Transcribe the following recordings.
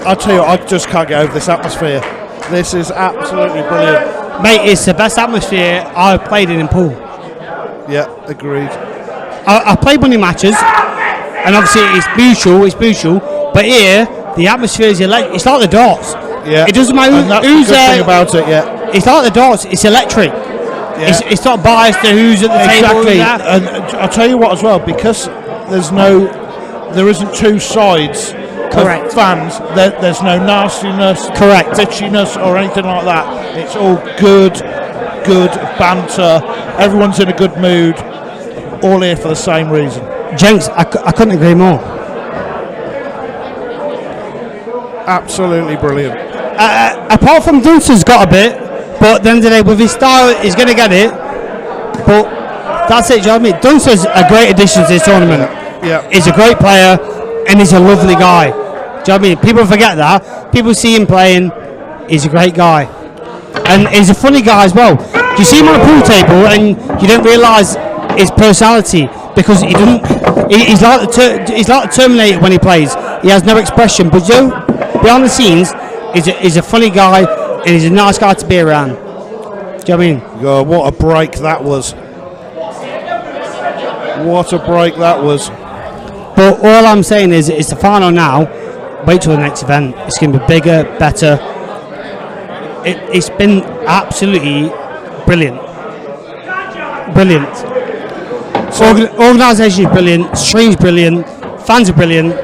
I tell you what, I just can't get over this atmosphere. This is absolutely brilliant. Mate, it's the best atmosphere I've played in pool. Yeah, agreed. I played money matches, and obviously it's mutual, but here, the atmosphere is it's like the darts. Yeah. It doesn't matter who's the good there. thing about it, yeah. It's like the darts, it's electric. Yeah. It's not biased to who's at the table. Exactly. And I'll tell you what as well, because there isn't two sides. Correct. Of fans. There's no nastiness, correct, bitchiness or anything like that. It's all good banter. Everyone's in a good mood. All here for the same reason. Gents, I couldn't agree more. Absolutely brilliant. Apart from Dunster's got a bit, but at the end of the day, with his style, he's going to get it. But that's it, do you know what I mean? Dunster's a great addition to this tournament. Yeah. He's a great player, and he's a lovely guy. Do you know what I mean? People forget that. People see him playing. He's a great guy. And he's a funny guy as well. You see him on a pool table, and you don't realise his personality, because he doesn't. He's like the Terminator when he plays. He has no expression, but behind the scenes, he's a funny guy, and he's a nice guy to be around. Do you know what I mean? God, what a break that was. What a break that was. But all I'm saying is, it's the final now. Wait till the next event. It's going to be bigger, better. It's been absolutely brilliant. Brilliant. Organisation is brilliant. Stream's brilliant. Fans are brilliant.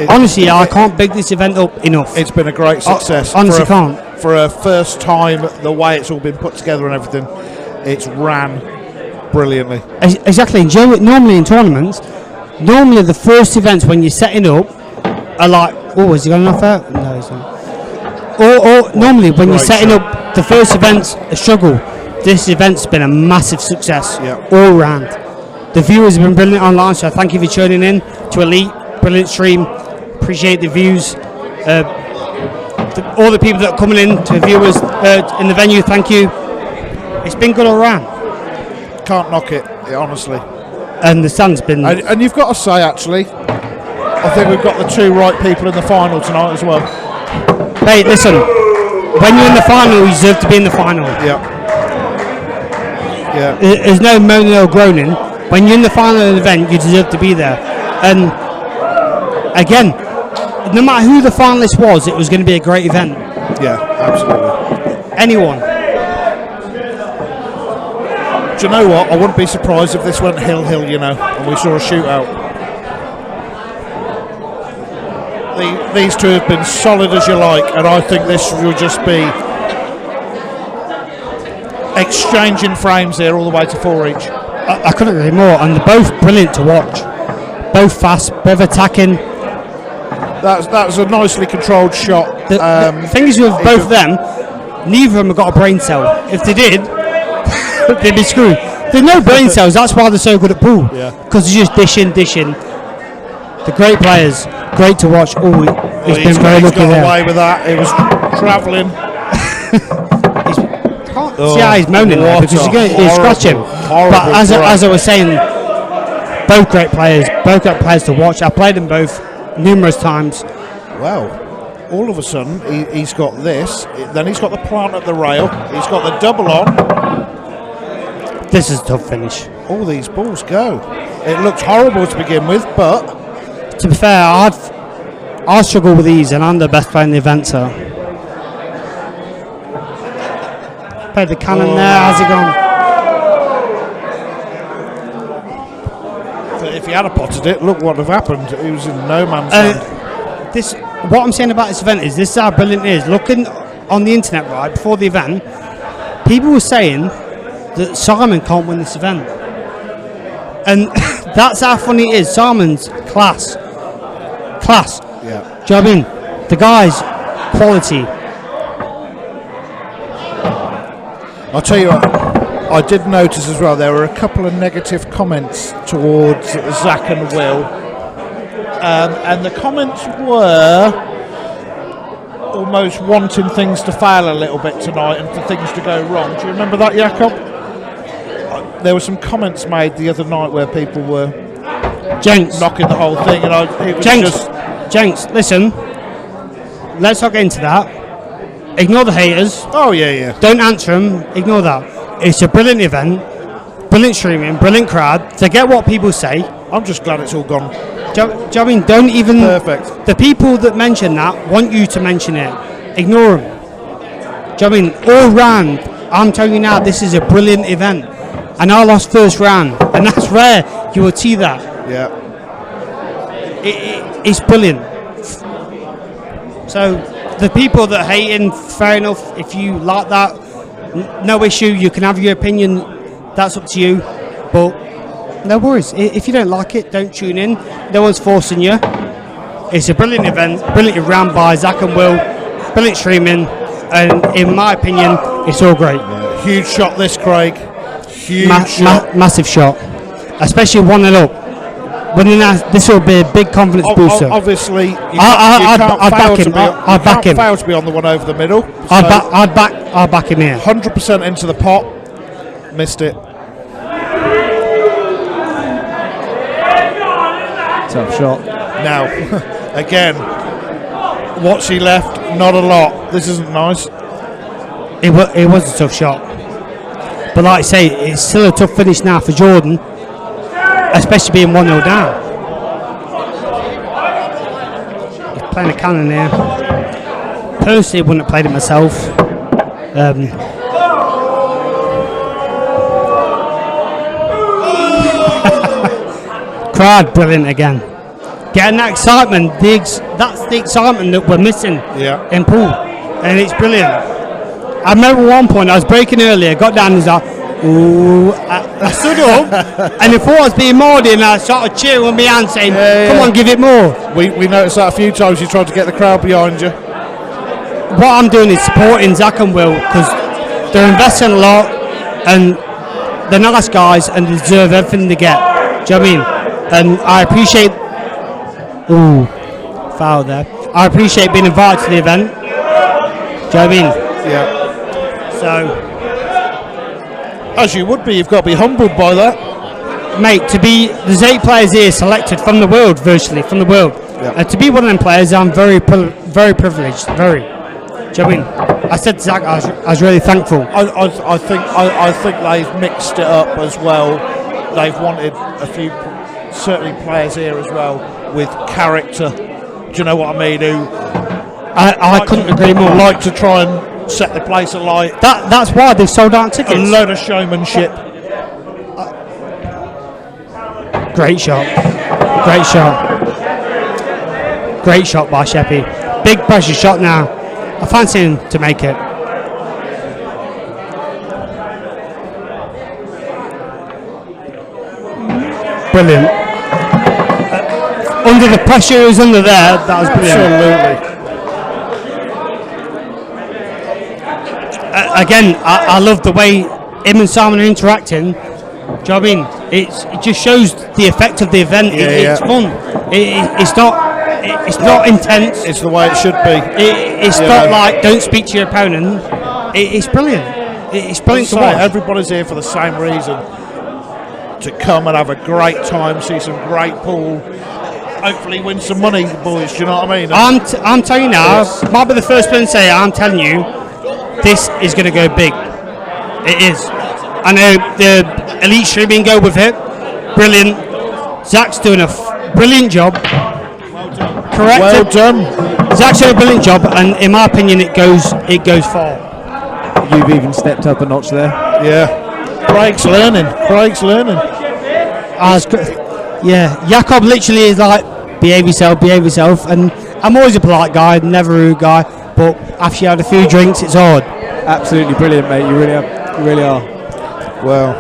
Honestly, I can't big this event up enough. It's been a great success. Honestly, can't. For a first time, the way it's all been put together and everything, it's ran brilliantly. Exactly. And normally in tournaments, the first events when you're setting up are like, oh, has he got enough out? No, he's not. Or normally when you're setting up the first events, a struggle. This event's been a massive success all round. The viewers have been brilliant online, so thank you for tuning in to Elite. Brilliant stream. Appreciate the views. All the people that are coming in, to the viewers in the venue, thank you. It's been good all round. Can't knock it, honestly. And the sun's been... And you've got to say, actually, I think we've got the two right people in the final tonight as well. Hey, listen, when you're in the final, you deserve to be in the final. Yeah. There's no moaning or groaning. When you're in the final of the event, you deserve to be there. And again, no matter who the finalist was, it was going to be a great event. Yeah, absolutely. Anyone. Do you know what? I wouldn't be surprised if this went hill, and we saw a shootout. These two have been solid as you like, and I think this will just be exchanging frames here all the way to 4 each. I couldn't agree more, and they're both brilliant to watch. Both fast, both attacking. That's a nicely controlled shot. The thing is with both of them, neither of them have got a brain cell. If they did, they'd be screwed. There's no brain cells, that's why they're so good at pool. Because they're just dishing. The great players, great to watch. He's been very lucky there. He's got away with that. He was travelling. See how he's moaning there, because he'll scratch him. But as I was saying, both great players to watch. I played them both numerous times. Well, all of a sudden he's got this, then he's got the plant at the rail, he's got the double on. This is a tough finish. All these balls go. It looked horrible to begin with, but to be fair, I struggle with these, and I'm the best player in the event, so. Played the cannon there, how's it gone? If he had potted it, look what would have happened. He was in no man's land. What I'm saying about this event is, this is how brilliant it is. Looking on the internet, right, before the event, people were saying that Simon can't win this event. And that's how funny it is. Simon's class. Yeah. Do you know what I mean? The guy's quality. I'll tell you what, I did notice as well, there were a couple of negative comments towards Zach and Will. And the comments were almost wanting things to fail a little bit tonight and for things to go wrong. Do you remember that, Jakob? There were some comments made the other night where people were Jenks knocking the whole thing, and Jenks, listen, let's not get into that. Ignore the haters. Oh, yeah. Don't answer them. Ignore that. It's a brilliant event, brilliant streaming, brilliant crowd. Forget what people say. I'm just glad it's all gone. Do you know what I mean? Don't even. Perfect. The people that mention that want you to mention it. Ignore them. Do you know what I mean? All round, I'm telling you now, this is a brilliant event. And I lost first round, and that's rare. You will see that. Yeah. It's brilliant. So the people that are hating, fair enough. If you like that, no issue. You can have your opinion. That's up to you. But no worries. If you don't like it, don't tune in. No one's forcing you. It's a brilliant event, brilliantly run by Zach and Will. Brilliant streaming, and in my opinion, it's all great. Yeah. Huge shot, this, Craig. Huge shot. Massive shot, especially 1-0 up. Winning that, this will be a big confidence booster. Obviously, I'd back him. I'd back him. Fail to be on the one over the middle. I'd back him here. 100% into the pot. Missed it. Tough shot. Now, again, what's he left? Not a lot. This isn't nice. It was a tough shot. But like I say, it's still a tough finish now for Jordan, especially being 1-0 down. He's playing a cannon here. Personally, wouldn't have played it myself. Crowd brilliant again. Getting that excitement, that's the excitement that we're missing in pool, and it's brilliant. I remember one point I was breaking earlier, got down and was like, ooh, I stood up and before I was being maudie and I started cheering with my hand saying, come on, give it more. We noticed that a few times. You tried to get the crowd behind you. What I'm doing is supporting Zach and Will because they're investing a lot and they're nice guys and they deserve everything they get. Do you know what I mean? And I appreciate foul there. I appreciate being invited to the event. Do you know what I mean? Yeah. So, as you would be, you've got to be humbled by that. mate, there's 8 players here selected from the world, virtually from the world. And to be one of them players, I'm very privileged. Very. Do you know what I mean? I said to Zach, I was really thankful. I think they've mixed it up as well. They've wanted a few, certainly players here as well with character. Do you know what I mean? Who I couldn't agree more. Like to try and set the place alight. That's why they've sold out tickets. A load of showmanship. Great shot. Great shot. Great shot by Sheppy. Big pressure shot now. I fancy him to make it. Brilliant. Under the pressure he was under there, that was brilliant. Absolutely. Again, I love the way him and Simon are interacting. Do you know what I mean? It just shows the effect of the event. It's fun. It's not intense. It's the way it should be. It's not like don't speak to your opponent. It's brilliant. It's brilliant to watch. Everybody's here for the same reason. To come and have a great time, see some great pool, hopefully win some money, boys. Do you know what I mean? I'm telling you now, might be the first person to say it, I'm telling you, this is going to go big. It is. I know the elite streaming go with it. Brilliant. Zach's doing a brilliant job. Correct. Well done. Zach's doing a brilliant job, and in my opinion, it goes far. You've even stepped up a notch there. Yeah. Craig's learning. Jakob literally is like, behave yourself, and I'm always a polite guy, never a rude guy, but after you had a few drinks, it's hard. Absolutely brilliant, mate. You really are. Well,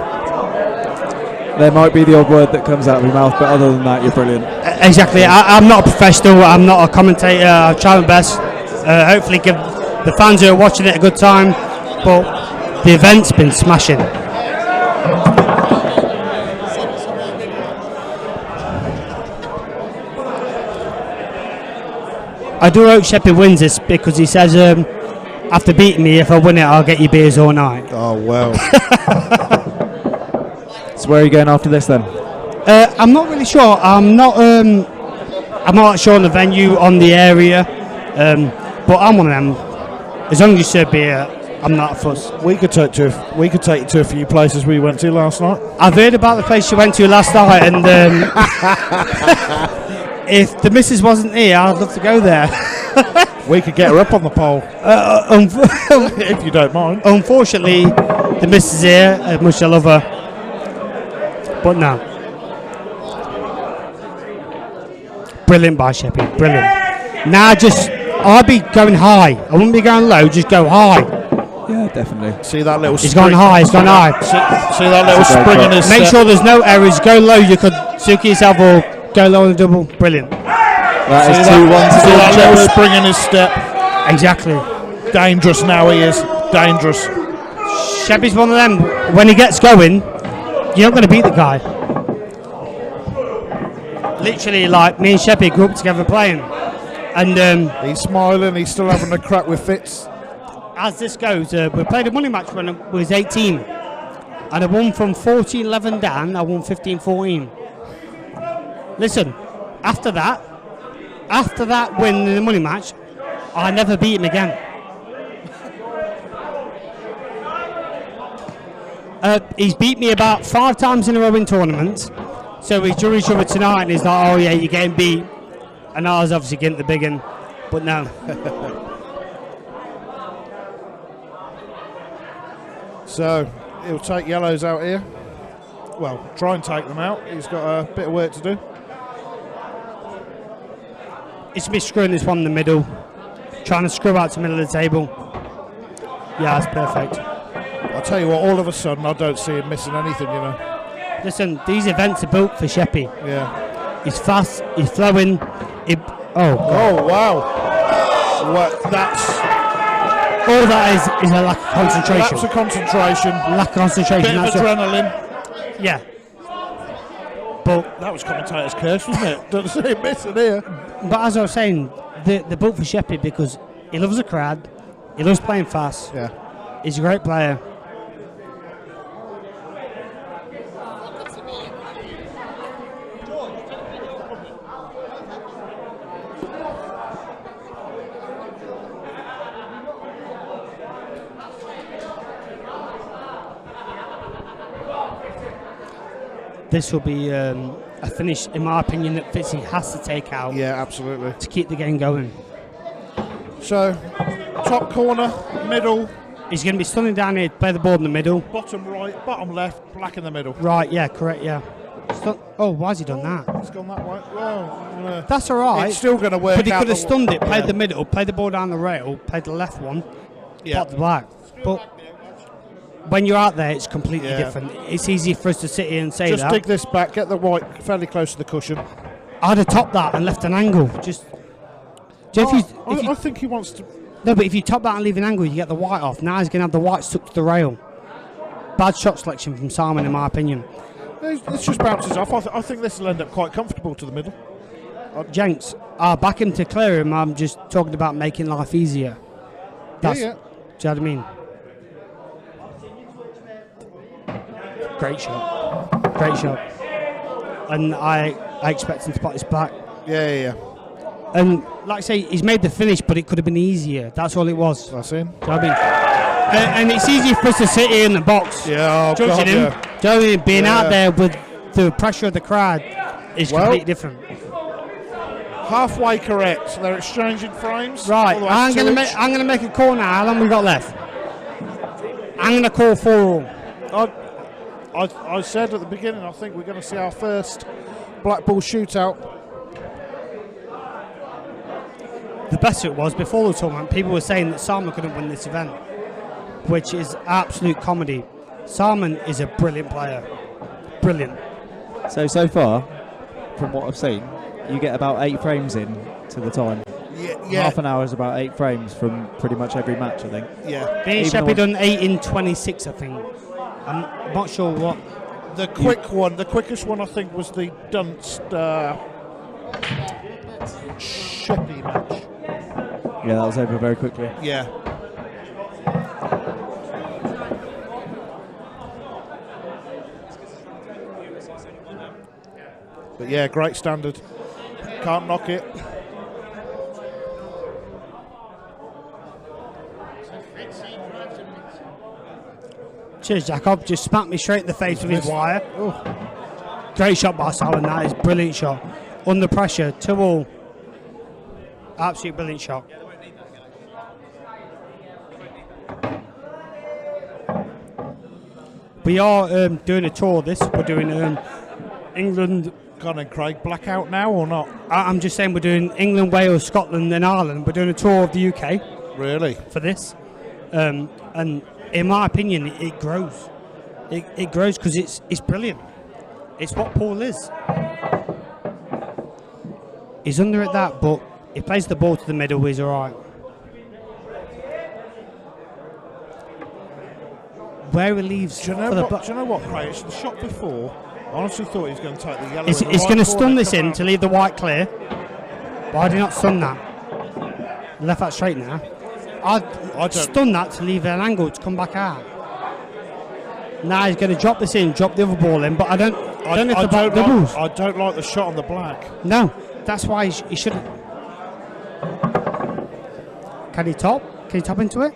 there might be the odd word that comes out of your mouth, but other than that, you're brilliant. Exactly. I'm not a professional. I'm not a commentator. I try my best. Hopefully give the fans who are watching it a good time, but the event's been smashing. I do hope Sheppy wins this because he says after beating me, if I win it, I'll get you beers all night. Oh well. So where are you going after this then? I'm not really sure. I'm not sure on the venue, on the area. But I'm one of them. As long as you serve beer, I'm not a fuss. We could take you to a few places we went to last night. I've heard about the place you went to last night, and if the missus wasn't here, I'd love to go there. We could get her up on the pole, if you don't mind. Unfortunately, the missus is here, as much as I love her. But no. Brilliant by Sheppy, brilliant. Now I'll be going high. I wouldn't be going low, just go high. Yeah, definitely. See that little He's spring? gone high, he's gone high. See that little spring in his Make sure there's no errors, go low, you could silk yourself or go low on the double. Brilliant. That is 2-1 See that to little spring in his step? Exactly. Dangerous now he is. Dangerous. Sheppy's one of them, when he gets going, you're not going to beat the guy. Literally, like, me and Sheppy grew up together playing. And he's smiling, he's still having a crack with Fitz. As this goes, we played a money match when I was 18. And I won from 14-11 down, I won 15-14. Listen, after that win in the money match, I never beat him again. He's beat me about 5 times in a row in tournaments. So we drew each other tonight and he's like, oh yeah, you're getting beat. And I was obviously getting the big one, but no. So he'll take yellows out here. Well, try and take them out. He's got a bit of work to do. It's me screwing this one in the middle, trying to screw out to the middle of the table. Yeah, that's perfect. I'll tell you what, all of a sudden I don't see him missing anything, you know. Listen, these events are built for Sheppy. Yeah. He's fast, he's flowing. Oh, wow. That's... All that is a lack of concentration. That's a concentration. Lack of concentration. Bit of that's adrenaline. Yeah. But that was commentator's curse, wasn't it? Don't see him missing here. But as I was saying, the built for Sheppy because he loves the crowd, he loves playing fast. Yeah. He's a great player. This will be a finish, in my opinion, that Fitzy has to take out. Yeah, absolutely. To keep the game going. So, top corner, middle. He's going to be stunning down here, play the board in the middle. Bottom right, bottom left, black in the middle. Right, yeah, correct, yeah. Oh, why has he done that? It's gone that way. Well, that's all right. It's still going to work. But he out could have stunned it, played yeah. the middle, played the ball down the rail, played the left one, popped the black. But when you're out there, it's completely different. It's easy for us to sit here and say just that. dig this back, get the white fairly close to the cushion. I'd have topped that and left an angle. I think he wants to. No, but if you top that and leave an angle, you get the white off. Now he's going to have the white stuck to the rail. Bad shot selection from Simon, in my opinion. It just bounces off. I think this will end up quite comfortable to the middle. Jenks, I'll back him to clear him. I'm just talking about making life easier. That's, yeah. Do you know what I mean? Great shot. Great shot. And I expect him to put his back. Yeah. And like I say, he's made the finish, but it could have been easier. That's all it was. That's him. Do you know what I mean? And it's easy for us to sit here in the box. Yeah, judging him. Yeah. Do you know what I mean? Being out there with the pressure of the crowd is completely different. Halfway correct. They're exchanging frames. Right. I'm going to make a call now. How long we got left? I'm going to call 4-all. I said at the beginning, I think we're going to see our first black ball shootout. The best of it was, before the tournament, people were saying that Simon couldn't win this event, which is absolute comedy. Simon is a brilliant player. Brilliant. So far, from what I've seen, you get about 8 frames in to the time. Yeah. Half an hour is about 8 frames from pretty much every match, I think. Yeah. Me and Sheppy done 8 in 26, I think. I'm not sure what. The quickest one I think was the Dunster Sheppy match. Yeah, that was over very quickly. Yeah. But yeah, great standard. Can't knock it. Cheers, Jacob. Just smacked me straight in the face with his wire. Oh. Great shot by Salon, that is brilliant shot. Under pressure, 2-all. Absolute brilliant shot. We are doing a tour this. We're doing England. Gone and Craig, blackout now or not? I'm just saying we're doing England, Wales, Scotland and Ireland. We're doing a tour of the UK. Really? For this. And in my opinion, it grows. It grows because it's brilliant. It's what Paul is. He's under at that, but he plays the ball to the middle, he's alright. Where he leaves. Do you know what, Craig? It's the shot before. I honestly thought he was going to take the yellow. It's going to stun this in to leave the white clear. Why did not stun that? Left that straight now. I'd stun that to leave an angle to come back out. Now he's going to drop this in, drop the other ball in, but I don't know if the back doubles. I don't like the shot on the black. No, that's why he shouldn't. Can he top? Can he top into it?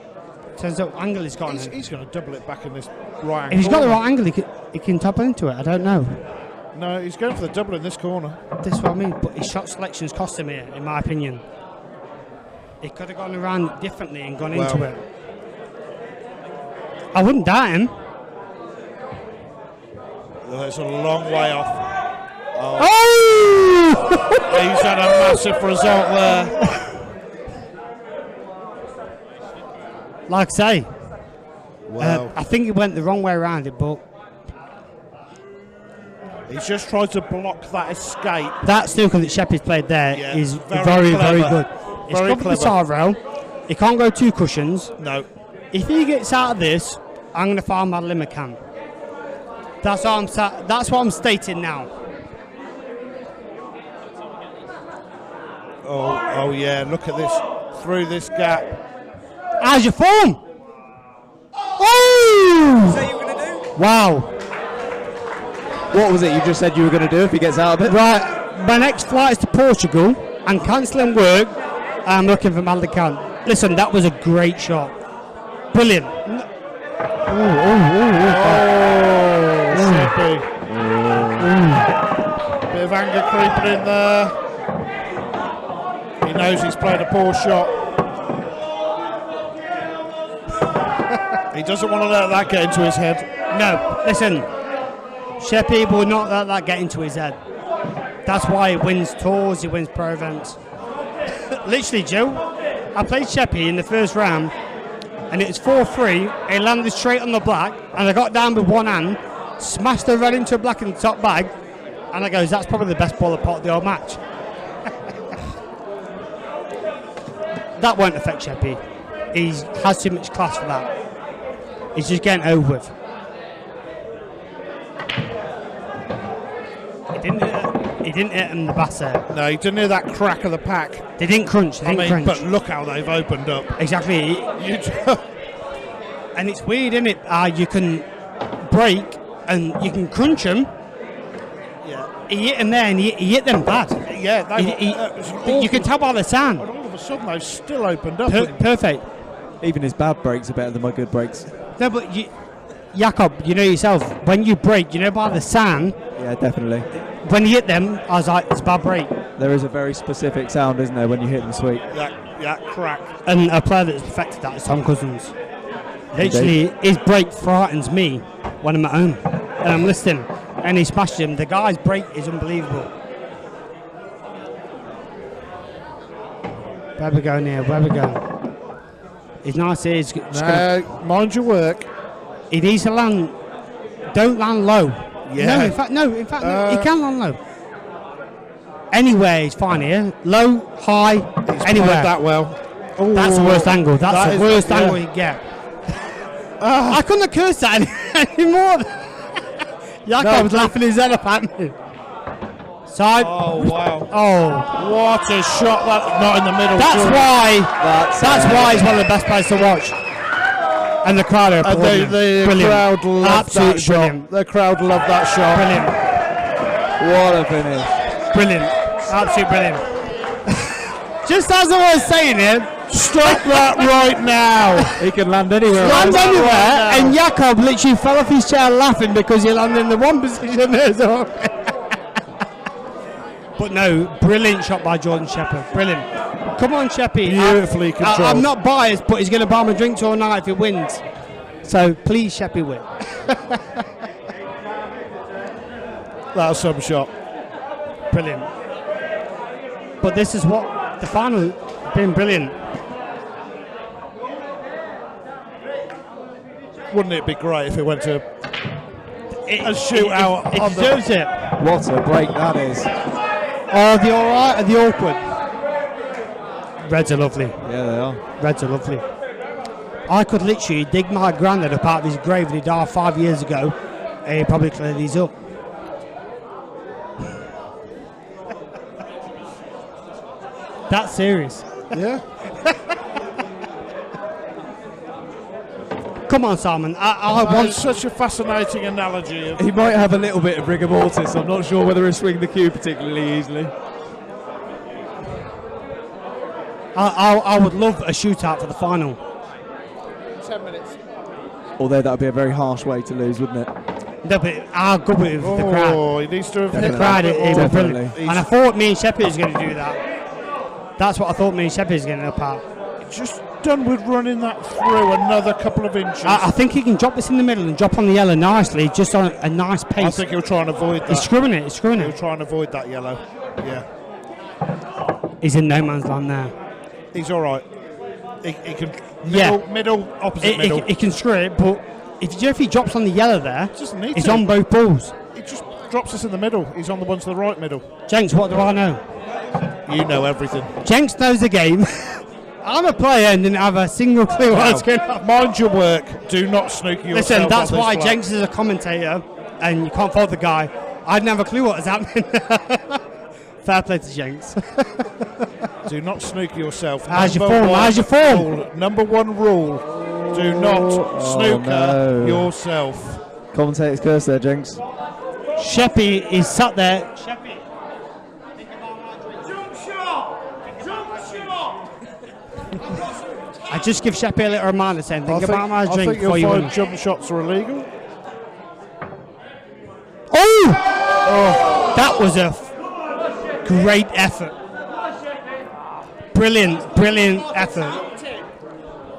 Turns out angle he's got. He's going to double it back in this right angle. If he's got the right angle, he can top into it. I don't know. No, he's going for the double in this corner. This is what I mean. But his shot selection's cost him here, in my opinion. He could have gone around differently and gone into it. I wouldn't doubt him. It's a long way off. Oh! He's had a massive result there. Like I say, Wow. I think he went the wrong way around it, but He's just tried to block that escape. that snooker that Sheppy's played there is very very, very clever. good. It's Very covered the clever. side rail. He can't go 2 cushions. No. If he gets out of this, I'm going to fire Madeline McCann. That's what I'm stating now. Oh yeah, look at this. Through this gap. How's your form? Oh! Is that you going to do? Wow. What was it you just said you were going to do if he gets out of it? Right, my next flight is to Portugal. I'm cancelling work. I'm looking for Madeline McCann. Listen, that was a great shot. Brilliant. Sheppy. Bit of anger creeping in there. He knows he's played a poor shot. He doesn't want to let that get into his head. No, listen. Sheppy will not let that get into his head. That's why he wins tours, he wins pro events. Literally, Joe, I played Sheppy in the first round and it was 4-3. He landed straight on the black and I got down with one hand, smashed the red into a black in the top bag, and I goes, that's probably the best ball of pot of the whole match. That won't affect Sheppy. He has too much class for that. He's just getting over with. He didn't hit him the bass there. No, he didn't hear that crack of the pack. They didn't crunch. Crunch. But look how they've opened up. Exactly. And it's weird, isn't it? You can break and you can crunch them. Yeah. He hit him there and he hit them bad. Yeah. You can tell by the sound. But all of a sudden they've still opened up. Perfect. Even his bad breaks are better than my good breaks. No, but Jakob, you know yourself, when you break, you know by the sound. Yeah, definitely. When you hit them, I was like, it's a bad break. There is a very specific sound, isn't there, when you hit them sweet? That crack. And a player that's perfected that is Tom Cousins. Literally, his break frightens me when I'm at home and I'm listening, and he smashed him. The guy's break is unbelievable. Where we going here? Where we going? He's nice here. Mind your work. He needs to land. Don't land low. Yeah. No, in fact, he can land low. Anywhere is fine here. Low, high, He's anywhere. played that well. Ooh, That's the worst angle. That's the worst angle yeah. you get. I couldn't have cursed that anymore. Jakob's laughing his head up at me. Side. Oh, wow. Oh. What a shot. Not in the middle. That's why he's one of the best players to watch. And the crowd are applauding. The crowd loved that shot. Brilliant. The crowd loved that shot. Brilliant. What a finish. Brilliant. Absolutely brilliant. Just as I was saying it, Stop that right now! He can land anywhere. Land else. anywhere, now. and Jakob literally fell off his chair laughing because he landed in the one position there. So. But no, brilliant shot by Jordan Shepherd. Brilliant. Come on, Sheppy. Beautifully controlled. I'm not biased, but he's going to buy me drinks all night if he wins. So please, Sheppy, win. That was some shot. Brilliant. But this is what the final has been brilliant. Wouldn't it be great if it went to a shootout? It deserves it. What a break that is. Are they all right? Are they awkward? Reds are lovely. Yeah, they are. Reds are lovely. I could literally dig my granddad up out of his grave when he died 5 years ago, and he'd probably clear these up. That's serious. Yeah. Come on, Simon. I That want is such a fascinating analogy. Of, He might have a little bit of rigor mortis. I'm not sure whether he'll swing the cue particularly easily. I would love a shootout for the final. 10 minutes. Although that would be a very harsh way to lose, wouldn't it? No, but I'll go with the crowd. Oh, he needs to have The hit crowd, that it little- was brilliant. Definitely. And I thought me and Sheppy was going to do that. That's what I thought me and Sheppy was going to up at. Just done with running that through another couple of inches. I think he can drop this in the middle and drop on the yellow nicely, just on a nice pace. I think he'll try and avoid that. He's screwing it, He'll try and avoid that yellow. Yeah. He's in no man's land there. He's all right. He can Yeah. middle, opposite middle. He can screw it, but if he drops on the yellow there, Doesn't need it's to. on both balls. He just drops us in the middle. He's on the one to the right middle. Jenks, what do I know? You know everything. Jenks knows the game. I'm a player and didn't have a single clue what's going on. Mind your work. Do not snook yourself. Listen, that's on this why flat. Jenks is a commentator, and you can't fault the guy. I didn't have a clue what was happening. Fair play to Jenks. Do not snook yourself. How's your Number form? one How's your form? rule- Number one rule. Do not snooker no. yourself. Commentator's curse there, Jinx. Sheppy is sat there. I just give Sheppy a little reminder saying, think about my I drink think before you you'll win. find jump shots are illegal. Oh! That was a great effort. Brilliant effort.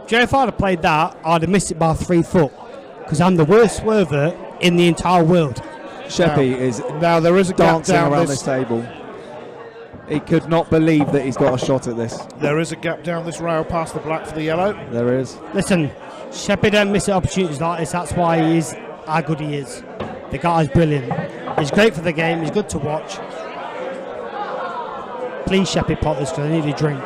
Do you know if I'd have played that, I'd have missed it by 3 foot. Because I'm the worst swerver in the entire world. Sheppy is Now there is a gap dancing down around this. this table. He could not believe that he's got a shot at this. There is a gap down this rail past the black for the yellow. There is. Listen, Sheppy don't miss opportunities like this. That's why he is how good he is. The guy's brilliant. He's great for the game. He's good to watch. Please, Sheppy, pot this because I need a drink.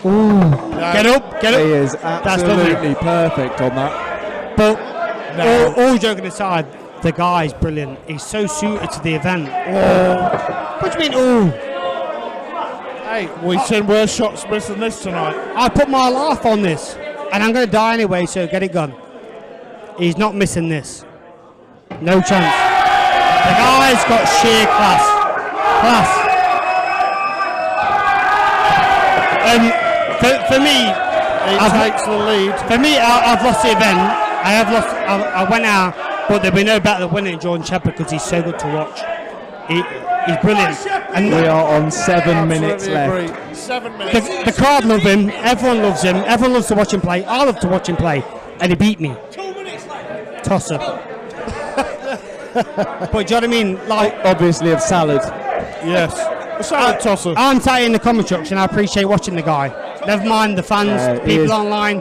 Ooh. Get up. He is That's lovely. absolutely perfect on that. But No. all joking aside, the guy's brilliant. He's so suited to the event. What do you mean, ooh? Hey, we've seen worse shots missed than this tonight. I put my life on this, and I'm going to die anyway, so get it gone. He's not missing this. No chance. The guy's got sheer class. For me, He takes the lead. For me, I've lost the event. I went out, but there'll be no better than winning Jordan Shepherd because he's so good to watch. He's brilliant. And We are on 7 minutes Absolutely left. agree. 7 minutes. the crowd love him. Everyone loves him. Everyone loves to watch him play. I love to watch him play, and he beat me. 2 minutes left. Tosser. But do you know what I mean? Like, Obviously of salad. Yes. A salad tosser. I'm sat in the comment section. I appreciate watching the guy. Never mind the fans, he people is- online.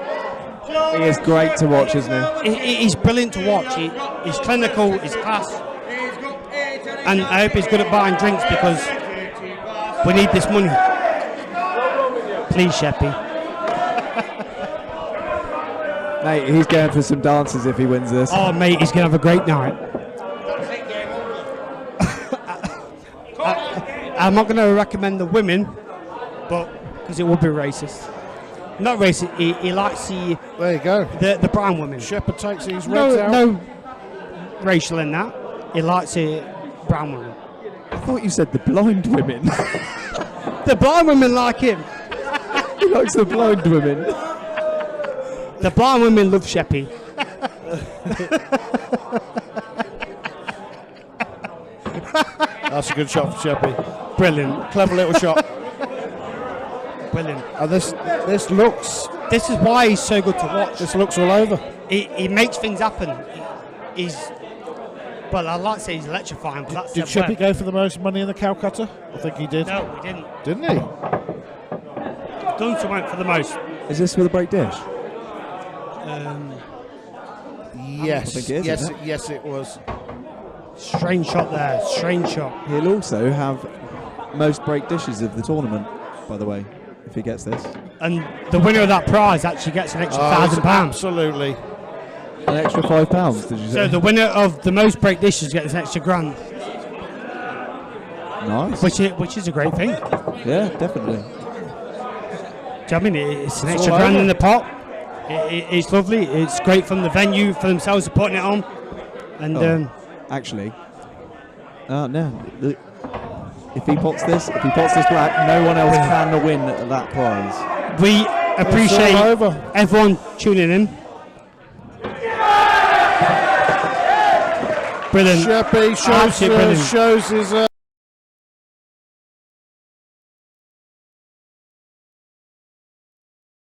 He is great to watch, isn't he? He's brilliant to watch. He's clinical. He's class. And I hope he's good at buying drinks because we need this money. Please, Sheppy. Mate, he's going for some dances if he wins this. Oh, mate, he's going to have a great night. I'm not going to recommend the women, but because it would be racist. Not racist. He likes There you go. the brown women. Shepherd takes these reds out. No racial in that. He likes the brown women. thought you said the blind women. The blind women like him. He likes the blind women. The blind women love Sheppy. That's a good shot for Sheppy. Brilliant. Clever little shot. Brilliant. And this looks. This is why he's so good to watch. This looks all over. He makes things happen. He's. Well, I'd like to say he's electrifying, but that's Did Sheppy go for the most money in the Calcutta? I think he did. No, he didn't. Didn't he? Dunster went for the most. Is this with a break dish? Yes. I think it is, Yes. isn't it? Yes, it was. Strange shot there. Strange shot. He'll also have most break dishes of the tournament, by the way, if he gets this. And the winner of that prize actually gets an extra £1,000. Absolutely. An extra £5, did you say? So the winner of the most break dishes gets an extra £1,000, Nice. which is a great thing. Yeah, definitely. Do you know what I mean? It's an It's extra all £1,000 over. in the pot. It's lovely. It's great from the venue for themselves for putting it on. And Actually, no. If he pots this black, no one else can win that prize. we appreciate all over. everyone tuning in. Brilliant. Sheppy Absolutely brilliant. shows his.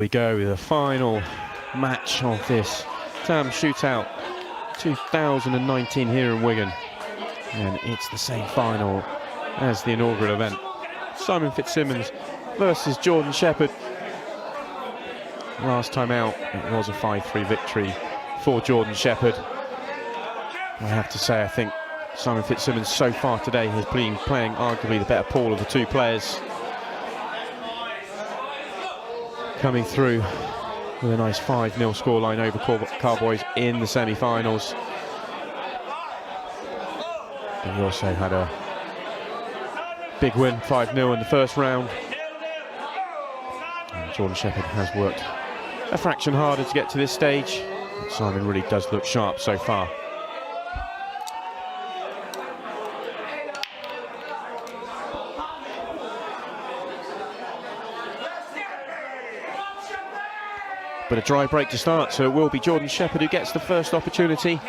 We go with the final match of this Shootout 2019 here in Wigan, and it's the same final as the inaugural event. Simon Fitzsimmons versus Jordan Shepherd. Last time out it was a 5-3 victory for Jordan Shepherd. I have to say, I think Simon Fitzsimmons so far today has been playing arguably the better pool of the two players, coming through with a nice 5-0 scoreline over Cowboys in the semi-finals. And he also had a big win, 5-0 in the first round. And Jordan Shepherd has worked a fraction harder to get to this stage. But Simon really does look sharp so far. But a dry break to start, so it will be Jordan Shepherd who gets the first opportunity.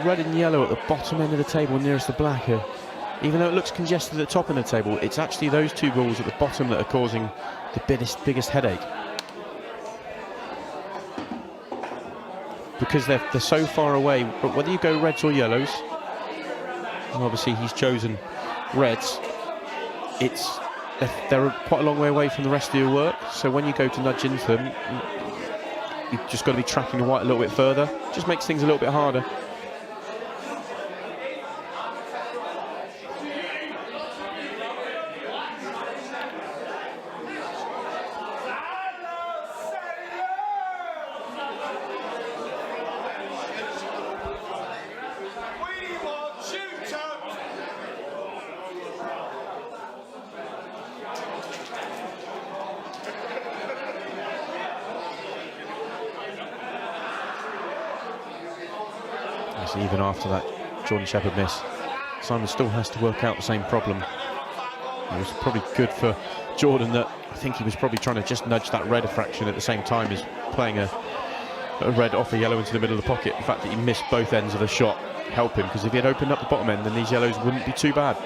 Red and yellow at the bottom end of the table nearest the black. Even though it looks congested at the top end of the table, it's actually those two balls at the bottom that are causing the biggest headache. Because they're so far away, but whether you go reds or yellows, and obviously he's chosen reds, they're quite a long way away from the rest of your work, so when you go to nudge into them, you've just got to be tracking the white a little bit further. Just makes things a little bit harder. Even after that Jordan Shepherd miss, Simon still has to work out the same problem. It was probably good for Jordan that I think he was probably trying to just nudge that red a fraction at the same time as playing a red off a yellow into the middle of the pocket. The fact that he missed both ends of the shot helped him, because if he had opened up the bottom end, then these yellows wouldn't be too bad.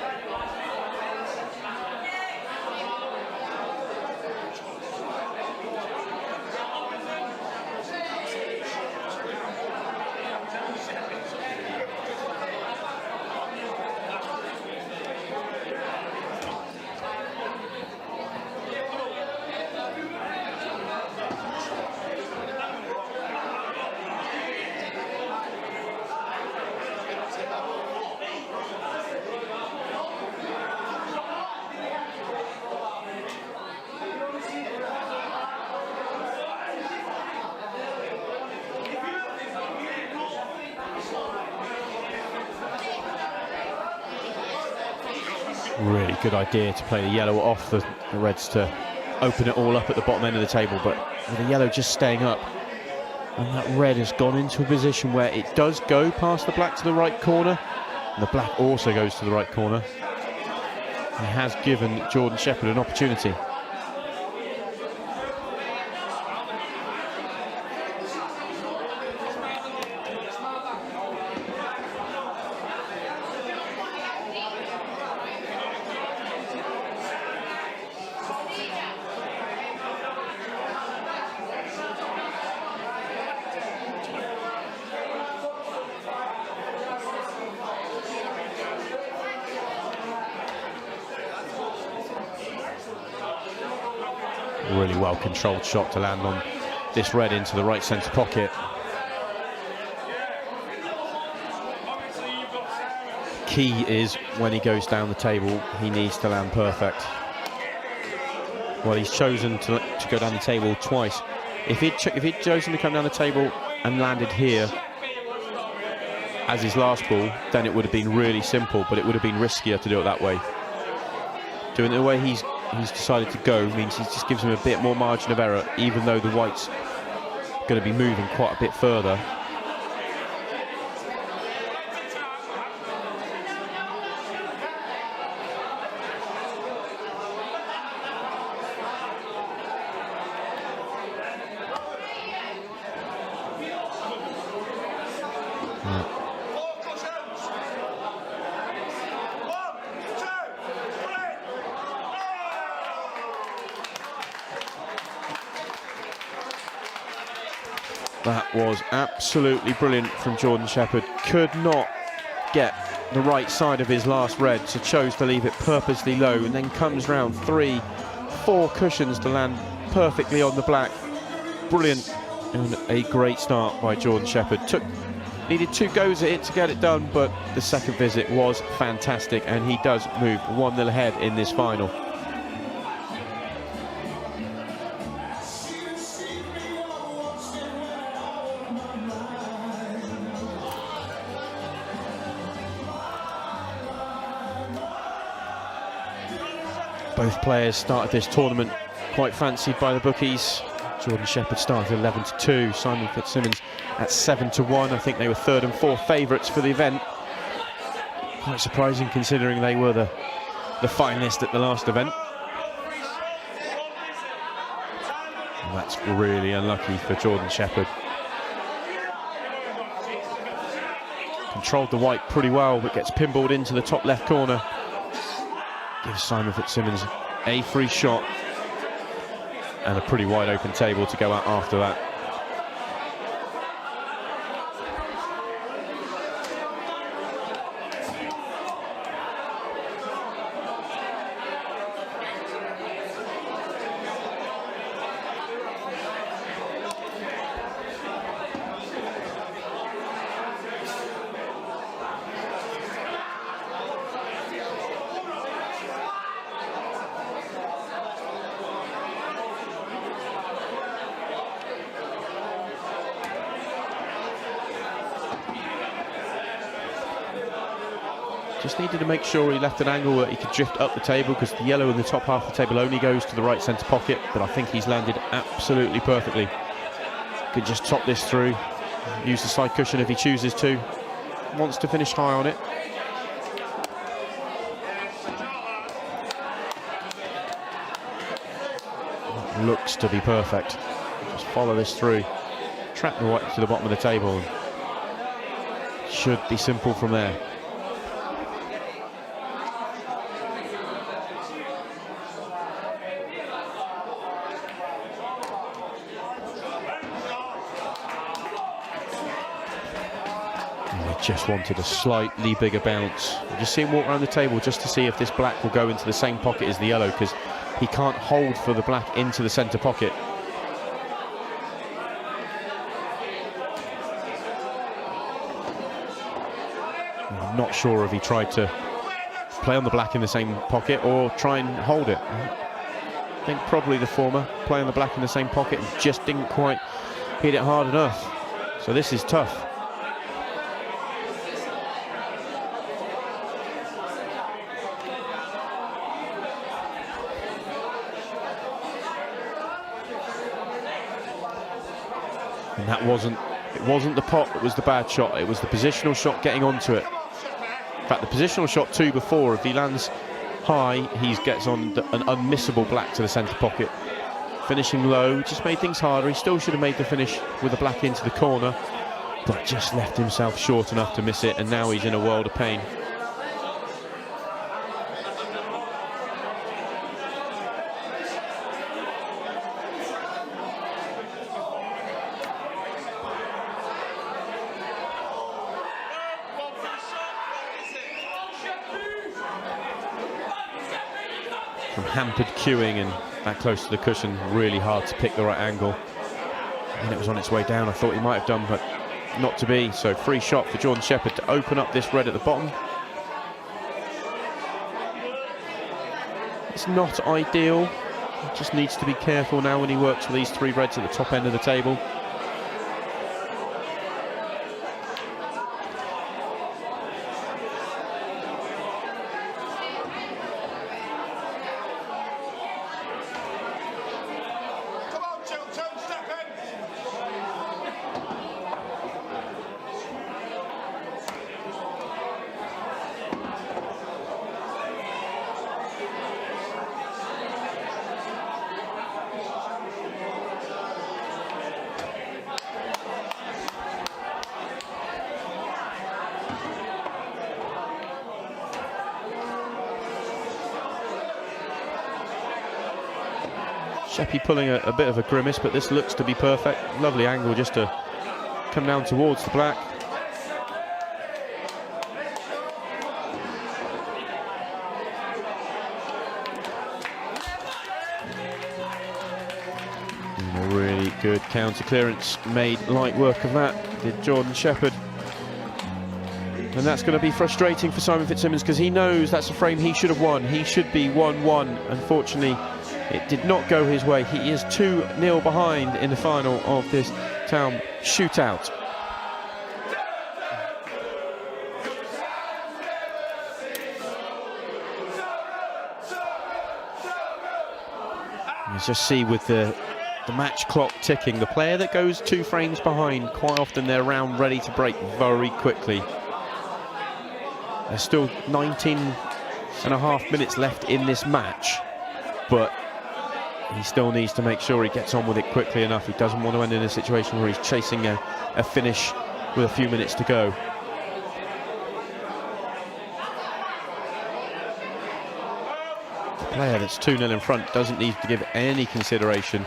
Really good idea to play the yellow off the reds to open it all up at the bottom end of the table, but with the yellow just staying up, and that red has gone into a position where it does go past the black to the right corner, and the black also goes to the right corner. He has given Jordan Shepherd an opportunity. Really well controlled shot to land on this red into the right centre pocket. Key is when he goes down the table, he needs to land perfect. Well, he's chosen to go down the table twice. If he'd chosen to come down the table and landed here as his last ball, then it would have been really simple, but it would have been riskier to do it that way. Doing it the way he's decided to go means he just gives him a bit more margin of error, even though the white's going to be moving quite a bit further. That was absolutely brilliant from Jordan Shepherd. Could not get the right side of his last red, so chose to leave it purposely low, and then comes round 3-4 cushions to land perfectly on the black. Brilliant, and a great start by Jordan Shepherd. Needed 2 goes at it to get it done, but the second visit was fantastic, and he does move 1-0 ahead in this final. Both players started this tournament quite fancied by the bookies. Jordan Shepherd started 11-2, Simon Fitzsimmons at 7-1. I think they were 3rd and 4th favourites for the event. Quite surprising considering they were the finalist at the last event. And that's really unlucky for Jordan Shepherd. Controlled the white pretty well, but gets pinballed into the top left corner. Gives Simon Fitzsimmons a free shot and a pretty wide open table to go out after that. Just needed to make sure he left an angle where he could drift up the table, because the yellow in the top half of the table only goes to the right centre pocket, but I think he's landed absolutely perfectly. Could just top this through, use the side cushion if he chooses to. Wants to finish high on it. That looks to be perfect. Just follow this through, trap the white to the bottom of the table. Should be simple from there. Just wanted a slightly bigger bounce. Just see him walk around the table just to see if this black will go into the same pocket as the yellow, because he can't hold for the black into the centre pocket. I'm not sure if he tried to play on the black in the same pocket or try and hold it. I think probably the former, play on the black in the same pocket and just didn't quite hit it hard enough. So this is tough. And it wasn't the pot that was the bad shot, it was the positional shot getting onto it. In fact, the positional shot 2 before, if he lands high, he gets on an unmissable black to the centre pocket. Finishing low just made things harder. He still should have made the finish with the black into the corner, but just left himself short enough to miss it, and now he's in a world of pain. From hampered cueing and that close to the cushion, really hard to pick the right angle. And it was on its way down, I thought he might have done, but not to be. So free shot for Jordan Shepherd to open up this red at the bottom. It's not ideal, he just needs to be careful now when he works with these 3 reds at the top end of the table. Sheppy pulling a bit of a grimace, but this looks to be perfect. Lovely angle just to come down towards the black. And a really good counter clearance, made light work of that, did Jordan Shepherd. And that's going to be frustrating for Simon Fitzsimmons, because he knows that's a frame he should have won. He should be 1-1. Unfortunately, it did not go his way. He is 2-0 behind in the final of this town shootout. You just see with the match clock ticking, the player that goes 2 frames behind, quite often they're round ready to break very quickly. There's still 19.5 minutes left in this match, but he still needs to make sure he gets on with it quickly enough. He doesn't want to end in a situation where he's chasing a finish with a few minutes to go. The player that's 2-0 in front doesn't need to give any consideration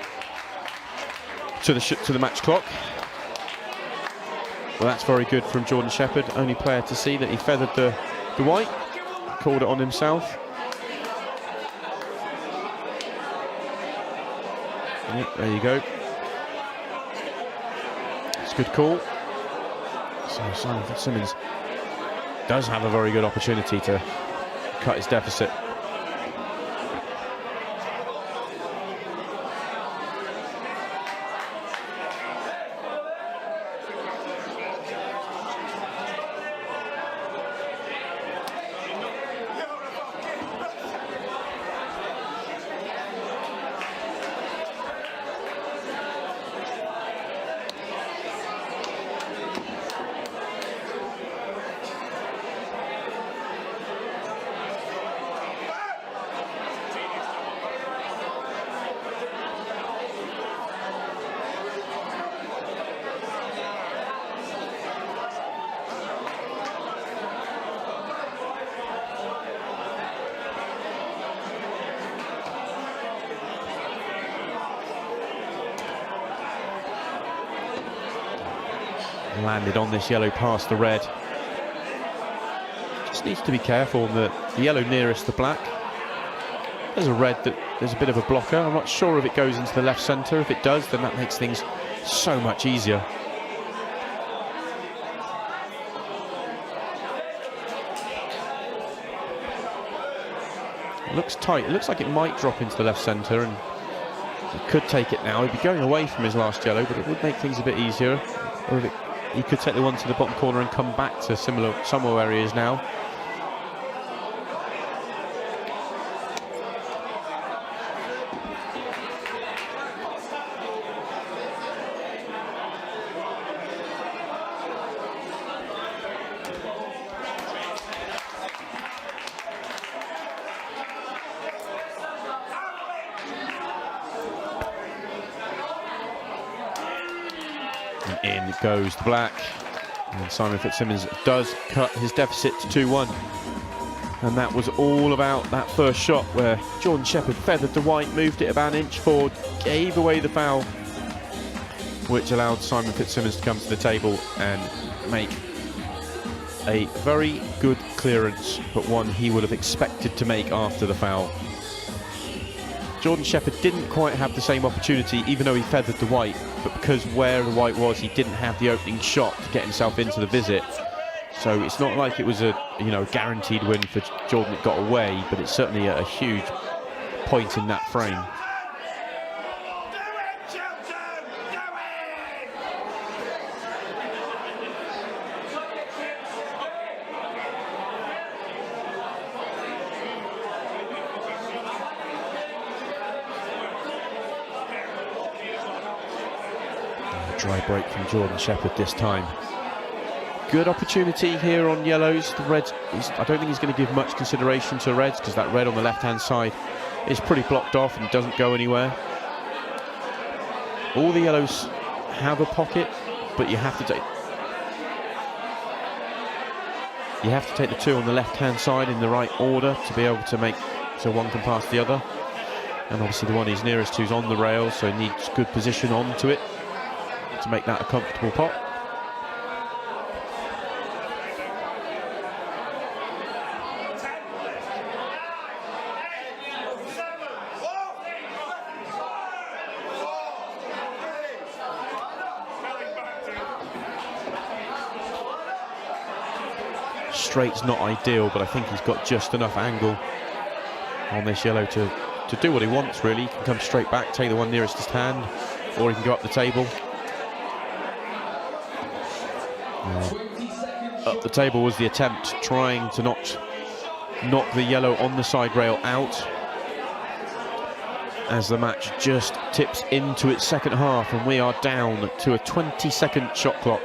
to the match clock. Well, that's very good from Jordan Shepherd. Only player to see that he feathered the white, called it on himself. Yep, there you go. It's a good call. So Simon Fitzsimmons does have a very good opportunity to cut his deficit. Landed on this yellow past the red. Just needs to be careful on the yellow nearest the black. There's a red that there's a bit of a blocker. I'm not sure if it goes into the left centre. If it does, then that makes things so much easier. It looks tight. It looks like it might drop into the left centre, and he could take it now. He'd be going away from his last yellow, but it would make things a bit easier. Or if he could take the one to the bottom corner and come back to somewhere where he is now. in goes the black. And Simon Fitzsimmons does cut his deficit to 2-1. And that was all about that first shot where Jordan Shepherd feathered the white, moved it about an inch forward, gave away the foul, which allowed Simon Fitzsimmons to come to the table and make a very good clearance, but one he would have expected to make after the foul. Jordan Shepherd didn't quite have the same opportunity, even though he feathered the white, but because where the white was, he didn't have the opening shot to get himself into the visit. So it's not like it was a guaranteed win for Jordan that got away, but it's certainly a huge point in that frame. Dry break from Jordan Shepherd this time. Good opportunity here on yellows. The reds, I don't think he's going to give much consideration to reds because that red on the left-hand side is pretty blocked off and doesn't go anywhere. All the yellows have a pocket, but you have to take the two on the left-hand side in the right order to be able to make so one can pass the other. And obviously the one he's nearest to is on the rail, so he needs good position onto it to make that a comfortable pot. Straight's not ideal, but I think he's got just enough angle on this yellow to do what he wants, really. He can come straight back, take the one nearest his hand, or he can go up the table. Up the table was the attempt, trying to knock the yellow on the side rail out, as the match just tips into its second half and we are down to a 20-second shot clock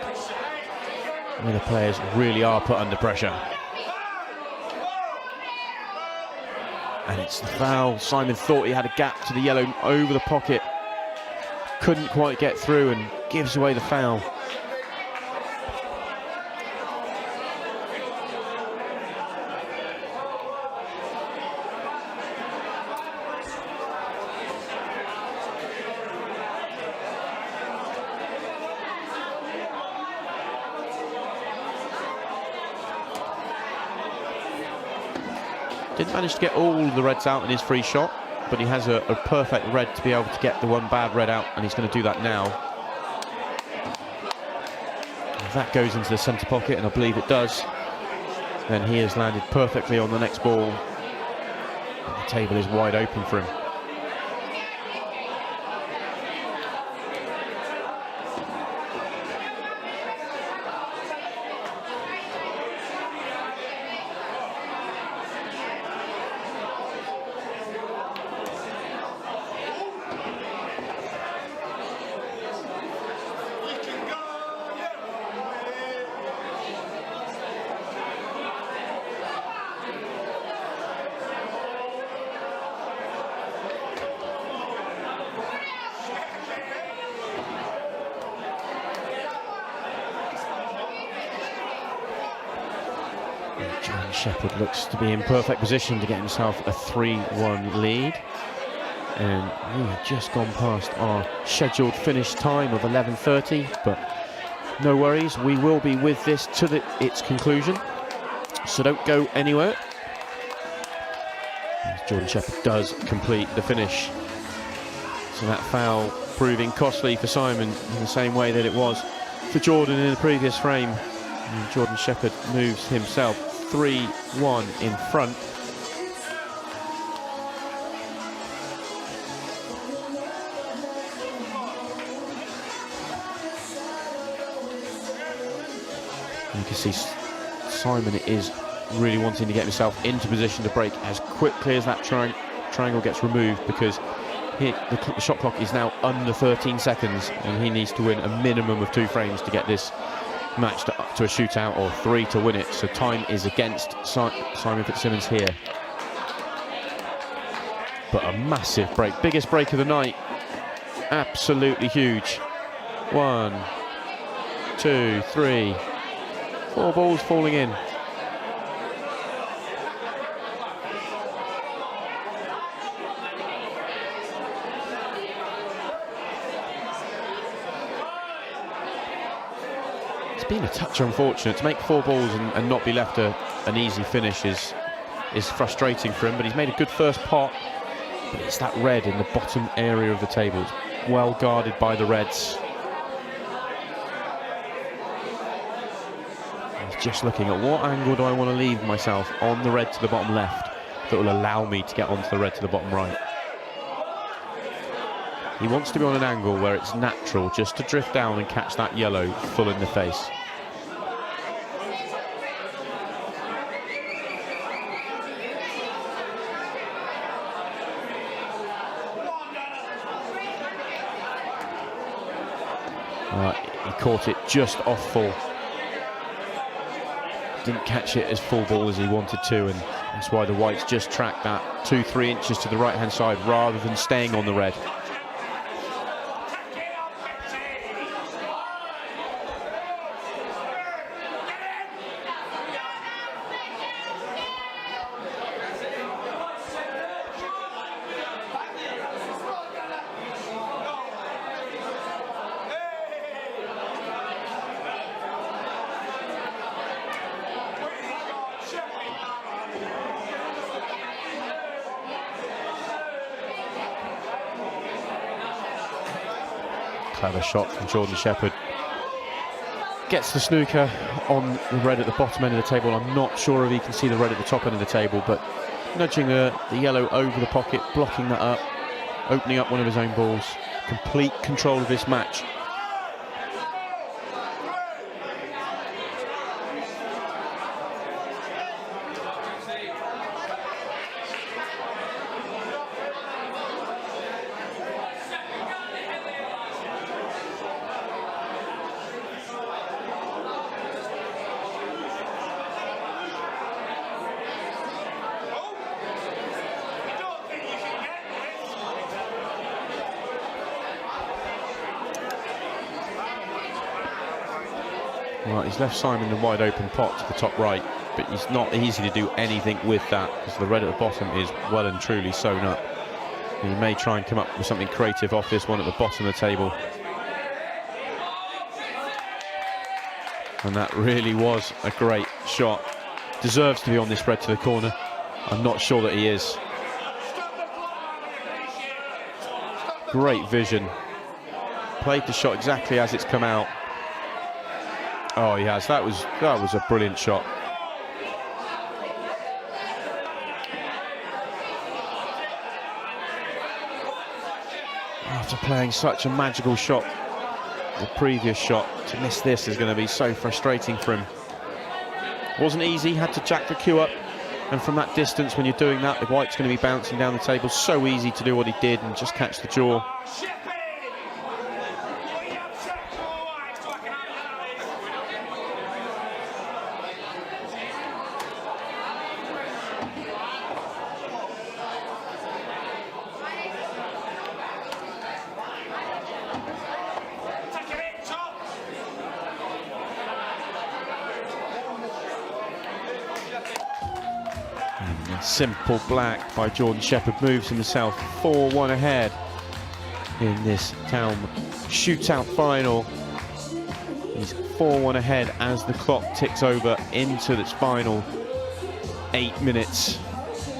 where the players really are put under pressure. And it's the foul. Simon thought he had a gap to the yellow over the pocket, couldn't quite get through and gives away the foul. Didn't manage to get all the reds out in his free shot, but he has a perfect red to be able to get the one bad red out, and he's going to do that now. If that goes into the centre pocket, and I believe it does, then he has landed perfectly on the next ball. And the table is wide open for him. Jon Shepherd looks to be in perfect position to get himself a 3-1 lead. And we have just gone past our scheduled finish time of 11:30, but no worries, we will be with this to its conclusion, so don't go anywhere. As Jordan Shepherd does complete the finish. So that foul proving costly for Simon in the same way that it was for Jordan in the previous frame. And Jordan Shepherd moves himself 3-1 in front. And you can see Simon is really wanting to get himself into position to break as quickly as that triangle gets removed, because the shot clock is now under 13 seconds and he needs to win a minimum of 2 frames to get this match to a shootout, or 3 to win it. So time is against Simon Fitzsimmons here. But a massive break, biggest break of the night, absolutely huge. 1, 2, 3, 4 balls falling in. It's been a touch unfortunate. To make 4 balls and not be left an easy finish is frustrating for him, but he's made a good first pot. But it's that red in the bottom area of the table. It's well guarded by the Reds. He's just looking at what angle do I want to leave myself on the red to the bottom left that will allow me to get onto the red to the bottom right. He wants to be on an angle where it's natural just to drift down and catch that yellow full in the face. He caught it just off full. Didn't catch it as full ball as he wanted to, and that's why the whites just tracked that 2-3 inches to the right hand side rather than staying on the red. Clever shot from Jordan Shepherd. Gets the snooker on the red at the bottom end of the table. I'm not sure if he can see the red at the top end of the table, but nudging the yellow over the pocket, blocking that up, opening up one of his own balls. Complete control of this match. Right, he's left Simon the wide open pot to the top right, but it's not easy to do anything with that because the red at the bottom is well and truly sewn up. And he may try and come up with something creative off this one at the bottom of the table. And that really was a great shot. Deserves to be on this red to the corner. I'm not sure that he is. Great vision. Played the shot exactly as it's come out. Oh, he has. That was a brilliant shot. After playing such a magical shot, the previous shot, to miss this is going to be so frustrating for him. Wasn't easy, had to jack the cue up, and from that distance, when you're doing that, the white's going to be bouncing down the table. So easy to do what he did and just catch the jaw. Simple black by Jordan Shepherd moves himself 4-1 ahead in this town shootout final. He's 4-1 ahead as the clock ticks over into its final 8 minutes,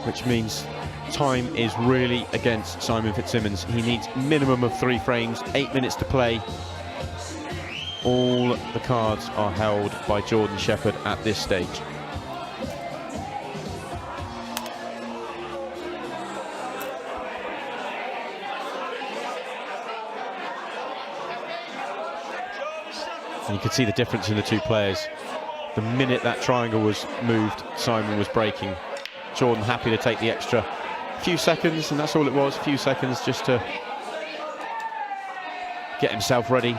which means time is really against Simon Fitzsimmons. He needs minimum of 3 frames, 8 minutes to play. All the cards are held by Jordan Shepherd at this stage. And you could see the difference in the two players. The minute that triangle was moved, Simon was breaking. Jordan happy to take the extra few seconds, and that's all it was, a few seconds just to get himself ready.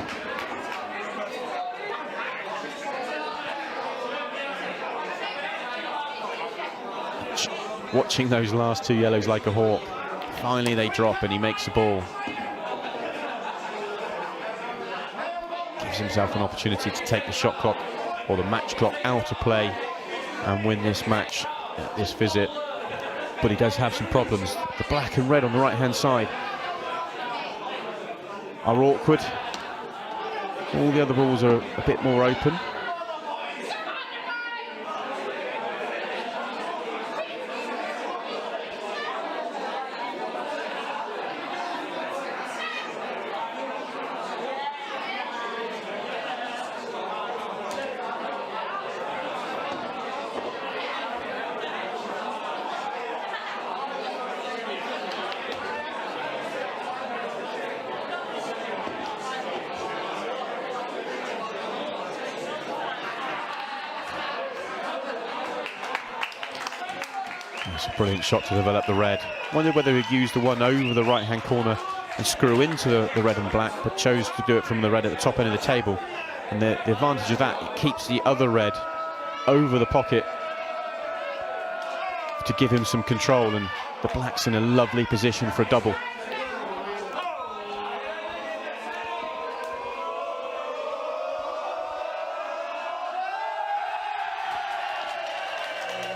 Watching those last 2 yellows like a hawk. Finally they drop and he makes the ball. gives himself an opportunity to take the shot clock or the match clock out of play and win this match at this visit. But he does have some problems. The black and red on the right-hand side are awkward. All the other balls are a bit more open. It's a brilliant shot to develop the red. Wondered whether he'd use the one over the right-hand corner and screw into the red and black, but chose to do it from the red at the top end of the table. And the advantage of that, it keeps the other red over the pocket to give him some control, and the black's in a lovely position for a double.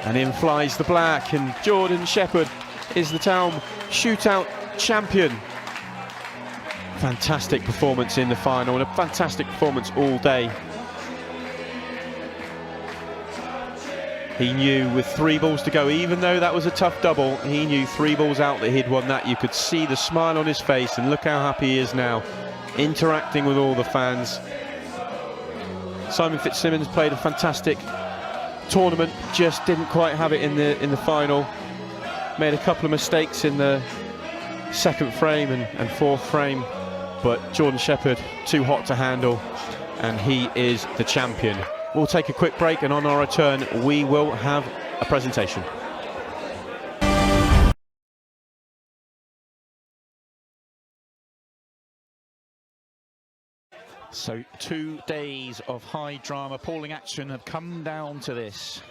And in flies the black, and Jordan Shepherd is the town shootout champion. Fantastic performance in the final, and a fantastic performance all day. He knew with 3 balls to go, even though that was a tough double, he knew 3 balls out that he'd won that. You could see the smile on his face, and look how happy he is now, interacting with all the fans. Simon Fitzsimmons played a fantastic tournament, just didn't quite have it in the final. Made a couple of mistakes in the second frame and fourth frame, but Jordan Shepherd too hot to handle, and he is the champion. We'll take a quick break, and on our return we will have a presentation. So 2 days of high drama, appalling action have come down to this.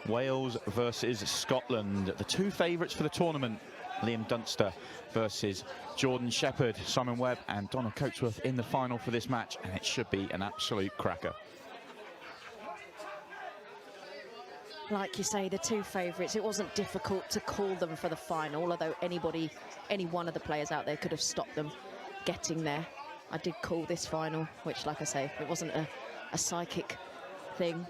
Wales versus Scotland. The 2 favourites for the tournament, Liam Dunster versus Jordan Shepherd. Simon Webb and Donald Coatsworth in the final for this match, and it should be an absolute cracker. Like you say, the 2 favourites, it wasn't difficult to call them for the final, although any one of the players out there could have stopped them getting there. I did call this final, which, like I say, it wasn't a psychic thing.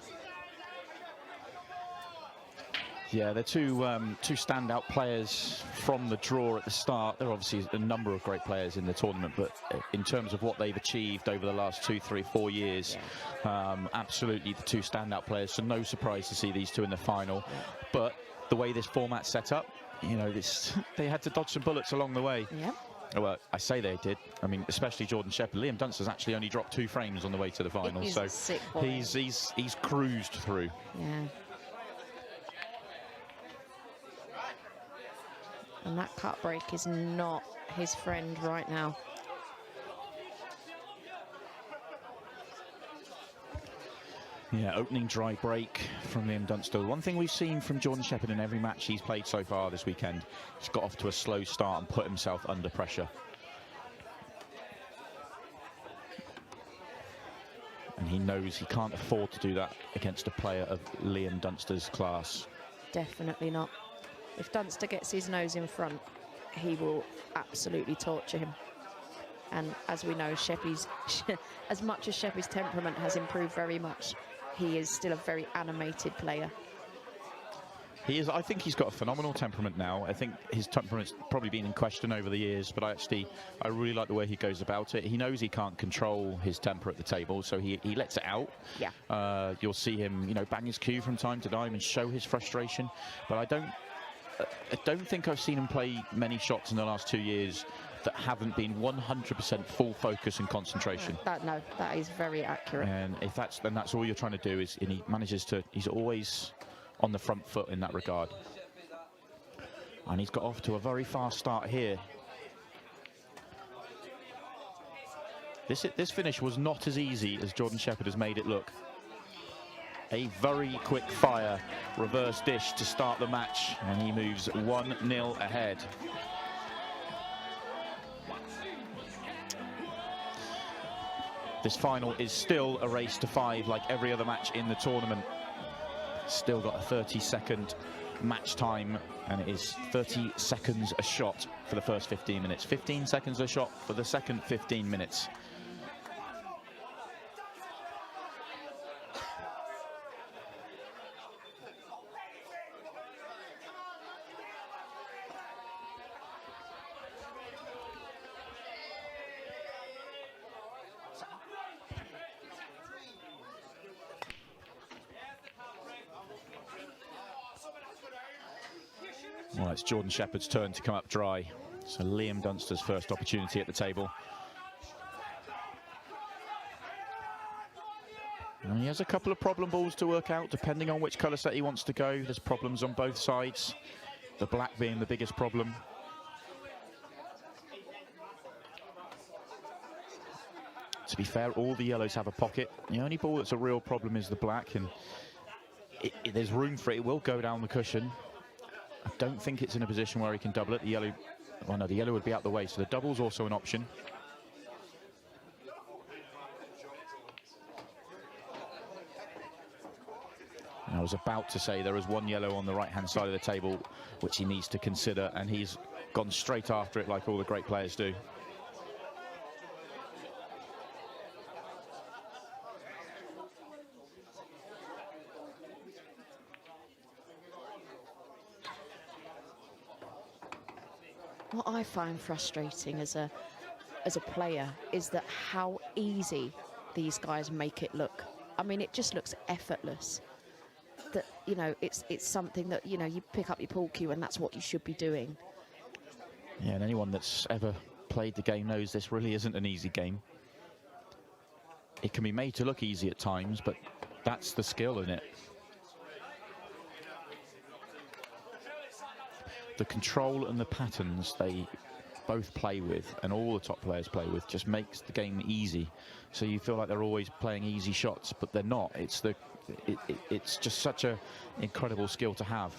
Yeah, they're two standout players from the draw at the start. There are obviously a number of great players in the tournament, but in terms of what they've achieved over the last 2, 3, 4 years, absolutely the 2 standout players. So no surprise to see these 2 in the final. But the way this format's set up, you know, they had to dodge some bullets along the way. Yeah. Well, I say they did. I mean, especially Jordan Shepherd. Liam Dunster's actually only dropped 2 frames on the way to the final, so he's cruised through. Yeah. And that cut break is not his friend right now. Yeah, opening dry break from Liam Dunster. One thing we've seen from Jordan Shepherd in every match he's played so far this weekend, he's got off to a slow start and put himself under pressure. And he knows he can't afford to do that against a player of Liam Dunster's class. Definitely not. If Dunster gets his nose in front, he will absolutely torture him. And as we know, Sheppy's, as much as Sheppy's temperament has improved very much, he is still a very animated player. He is. I think he's got a phenomenal temperament now. I think his temperament's probably been in question over the years, but I really like the way he goes about it. He knows he can't control his temper at the table, so he lets it out. Yeah. You'll see him, bang his cue from time to time and show his frustration. But I don't think I've seen him play many shots in the last 2 years that haven't been 100% full focus and concentration. No, that is very accurate. And if that's all you're trying to do is, and he's always on the front foot in that regard. And he's got off to a very fast start here. This finish was not as easy as Jordan Shepherd has made it look. A very quick fire reverse dish to start the match, and he moves 1-0 ahead. This final is still a race to 5 like every other match in the tournament. Still got a 30-second match time, and it is 30 seconds a shot for the first 15 minutes. 15 seconds a shot for the second 15 minutes. Well, it's Jordan Shepherd's turn to come up dry. So Liam Dunster's first opportunity at the table. And he has a couple of problem balls to work out, depending on which colour set he wants to go. There's problems on both sides, the black being the biggest problem. To be fair, all the yellows have a pocket. The only ball that's a real problem is the black, and there's room for it. It will go down the cushion. I don't think it's in a position where he can double it. The yellow, well, no, the yellow would be out the way, so the double's also an option. And I was about to say there is one yellow on the right-hand side of the table, which he needs to consider, and he's gone straight after it like all the great players do. What I find frustrating as a player is that how easy these guys make it look. I mean, it just looks effortless. That, you know, it's something that, you know, you pick up your pool cue and that's what you should be doing. Yeah, and anyone that's ever played the game knows this really isn't an easy game. It can be made to look easy at times, but that's the skill in it. The control and the patterns they both play with, and all the top players play with, just makes the game easy. So you feel like they're always playing easy shots, but they're not. It's just such an incredible skill to have.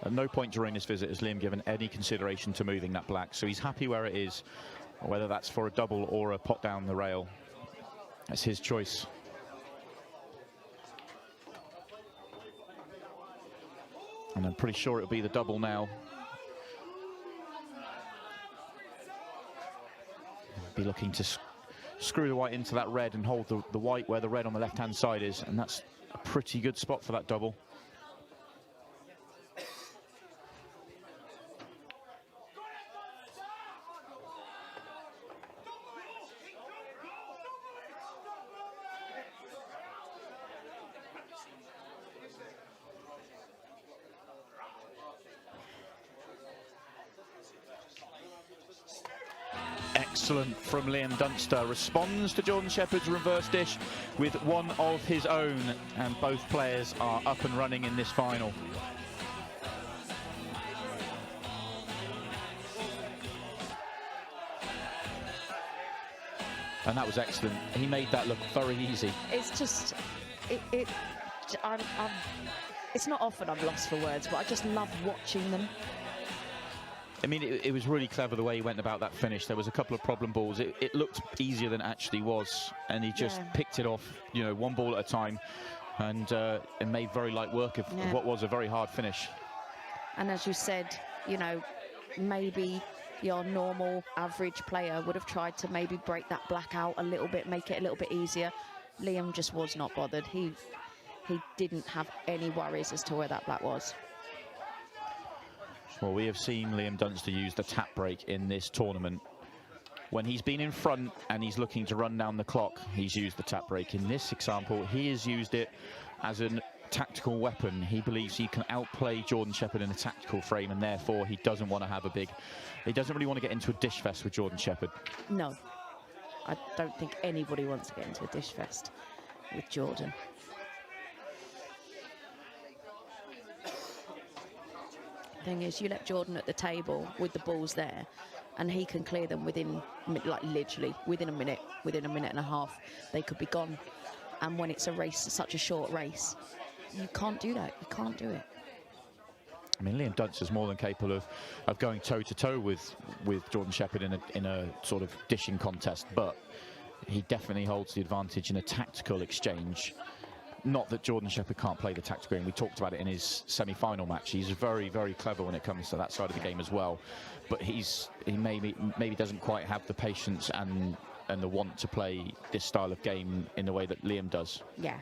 At no point during this visit has Liam given any consideration to moving that black, so he's happy where it is. Whether that's for a double or a pot down the rail, that's his choice. And I'm pretty sure it'll be the double now. Be looking to screw the white into that red and hold the white where the red on the left-hand side is, and that's a pretty good spot for that double. Excellent from Liam Dunster. Responds to Jordan Shepherd's reverse dish with one of his own, and both players are up and running in this final. And that was excellent. He made that look very easy. It's just, it's not often I'm lost for words, but I just love watching them. I mean, it was really clever the way he went about that finish. There was a couple of problem balls. It looked easier than it actually was, and he just picked it off, you know, one ball at a time, and made very light work of what was a very hard finish. And as you said, you know, maybe your normal average player would have tried to maybe break that black out a little bit, make it a little bit easier. Liam just was not bothered. He didn't have any worries as to where that black was. Well, we have seen Liam Dunster use the tap break in this tournament. When he's been in front and he's looking to run down the clock, he's used the tap break. In this example, he has used it as a tactical weapon. He believes he can outplay Jordan Shepherd in a tactical frame, and therefore he doesn't want to have he doesn't really want to get into a dish fest with Jordan Shepherd. No, I don't think anybody wants to get into a dish fest with Jordan. Thing is, you let Jordan at the table with the balls there, and he can clear them within, like, literally within a minute and a half, they could be gone. And when it's a race, such a short race, you can't do that. You can't do it. I mean, Liam Dunster's more than capable of going toe-to-toe with Jordan Shepherd in a sort of dishing contest, but he definitely holds the advantage in a tactical exchange. Not that Jordan Shepherd can't play the tactical game. We talked about it in his semi-final match. He's very, very clever when it comes to that side of the game as well. But he maybe doesn't quite have the patience and the want to play this style of game in the way that Liam does. Yeah.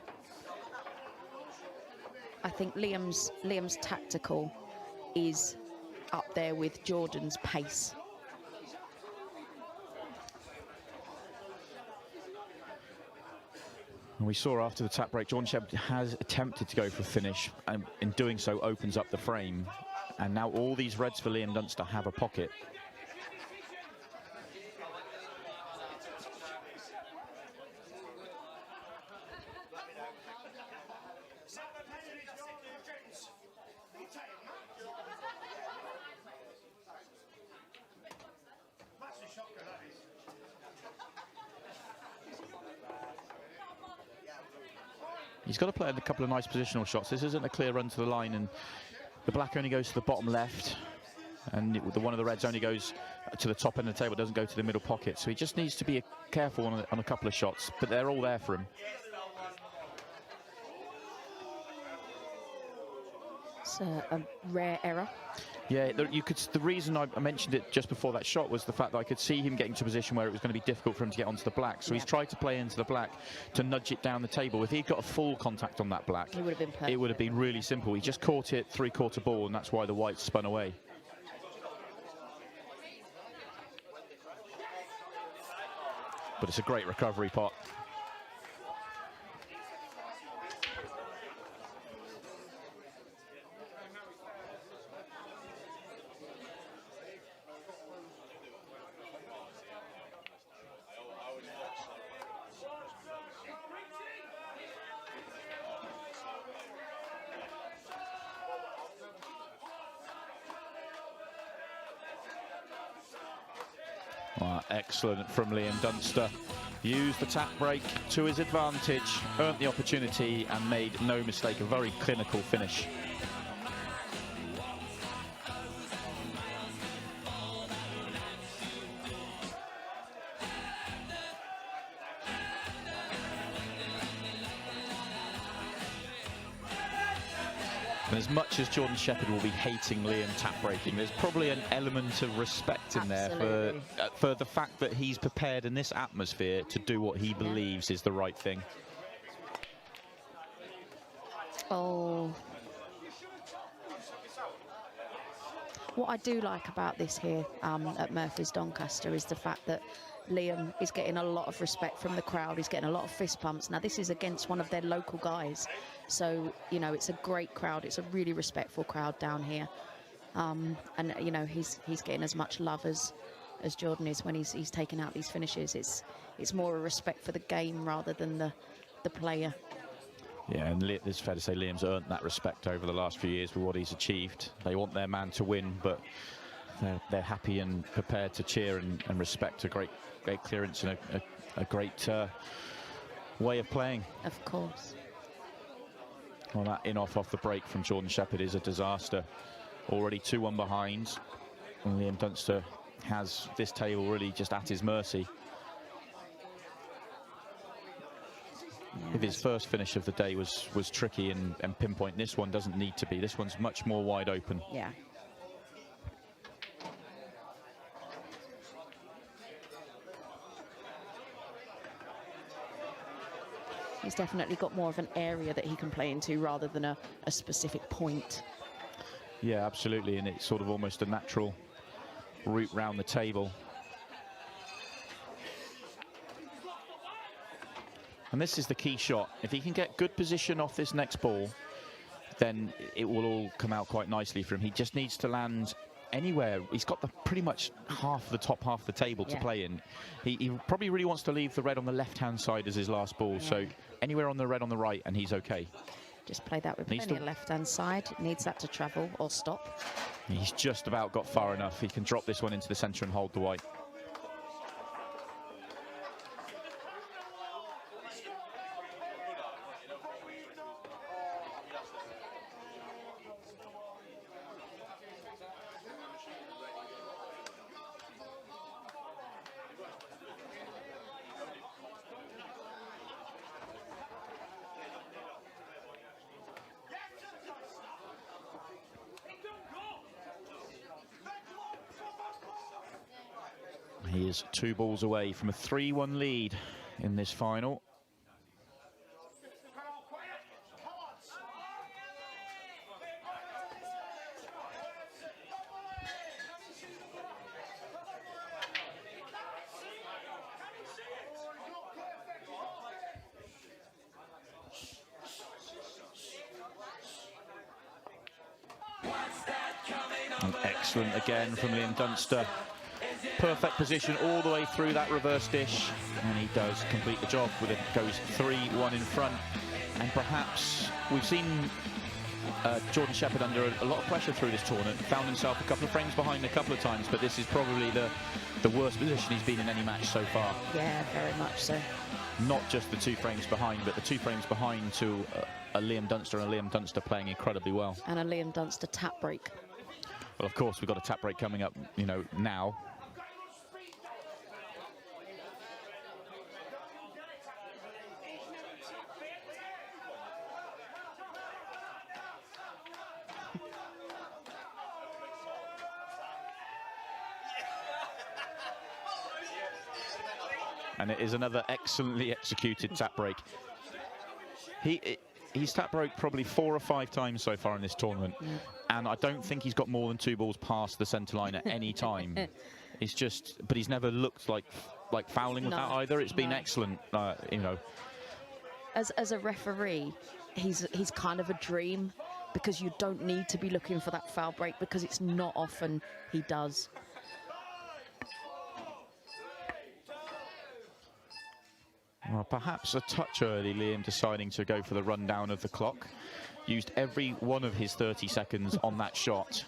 I think Liam's tactical is up there with Jordan's pace. And we saw after the tap break, Jordan Shepherd has attempted to go for a finish, and in doing so opens up the frame. And now all these reds for Liam Dunster have a pocket. He's got to play in a couple of nice positional shots. This isn't a clear run to the line, and the black only goes to the bottom left, and the one of the reds only goes to the top end of the table, doesn't go to the middle pocket. So he just needs to be careful on a couple of shots, but they're all there for him. It's a rare error. Yeah, the reason I mentioned it just before that shot was the fact that I could see him getting to a position where it was going to be difficult for him to get onto the black. So he's tried to play into the black to nudge it down the table. If he'd got a full contact on that black, It would have been perfect. it would have been really simple. He just caught it three-quarter ball, and that's why the white spun away. But it's a great recovery pot. Well, excellent from Liam Dunster. Used the tap break to his advantage, earned the opportunity and made no mistake. A very clinical finish. And as much as Jordan Shepherd will be hating Liam tap breaking, there's probably an element of respect in there for the fact that he's prepared in this atmosphere to do what he believes is the right thing. Oh. What I do like about this here at Murphy's Doncaster is the fact that Liam is getting a lot of respect from the crowd. He's getting a lot of fist pumps. Now, this is against one of their local guys. So, you know, it's a great crowd. It's a really respectful crowd down here. And, you know, he's getting as much love as Jordan is when he's taking out these finishes. It's more a respect for the game rather than the player. Yeah, and it's fair to say Liam's earned that respect over the last few years with what he's achieved. They want their man to win, but they're happy and prepared to cheer and respect a great clearance and a great way of playing. Of course. Well, that off the break from Jordan Shepherd is a disaster. Already 2-1 behind, and Liam Dunster has this table really just at his mercy. If his first finish of the day was tricky and pinpoint, this one doesn't need to be. This one's much more wide open. Yeah. He's definitely got more of an area that he can play into rather than a specific point. Yeah, absolutely, and it's sort of almost a natural route round the table. And this is the key shot. If he can get good position off this next ball, then it will all come out quite nicely for him. He just needs to land anywhere. He's got pretty much the top half of the table to play in. He probably really wants to leave the red on the left-hand side as his last ball. So anywhere on the red on the right, and he's okay. Just play that with plenty of left-hand side. Needs that to travel or stop. He's just about got far enough. He can drop this one into the centre and hold the white. He is 2 balls away from a 3-1 lead in this final. And excellent again from Liam Dunster. Perfect position all the way through that reverse dish, and he does complete the job with it. Goes 3-1 in front, and perhaps we've seen Jordan Shepherd under a lot of pressure through this tournament. Found himself a couple of frames behind a couple of times, but this is probably the worst position he's been in any match so far. Yeah, very much so. Not just the 2 frames behind, but the 2 frames behind to a Liam Dunster, and a Liam Dunster playing incredibly well. And a Liam Dunster tap break. Well, of course, we've got a tap break coming up, you know, now. And it is another excellently executed tap break. He's tap broke probably 4 or 5 times so far in this tournament, and I don't think he's got more than 2 balls past the centre line at any time. It's just, but he's never looked like fouling with that either. It's been excellent, you know. As a referee, he's kind of a dream, because you don't need to be looking for that foul break, because it's not often he does. Well, perhaps a touch early, Liam deciding to go for the rundown of the clock. Used every one of his 30 seconds on that shot.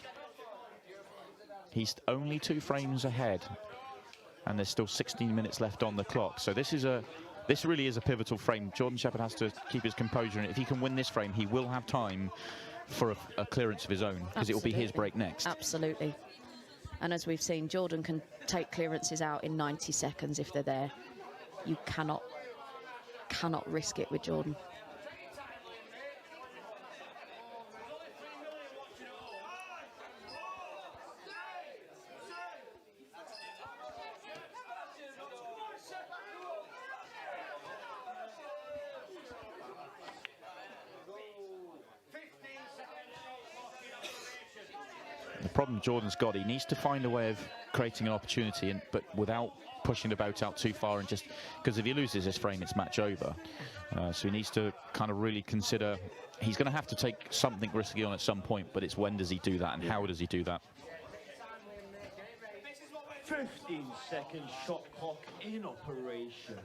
He's only 2 frames ahead, and there's still 16 minutes left on the clock. So this really is a pivotal frame. Jordan Shepherd has to keep his composure, and if he can win this frame, he will have time for a clearance of his own, because it will be his break next. Absolutely. And as we've seen, Jordan can take clearances out in 90 seconds if they're there. You cannot risk it with Jordan. The problem Jordan's got, he needs to find a way of creating an opportunity, but without pushing the boat out too far, and just because if he loses this frame, it's match over. So he needs to kind of really consider, he's going to have to take something risky on at some point, but it's when does he do that and how does he do that? 15-second shot clock in operation.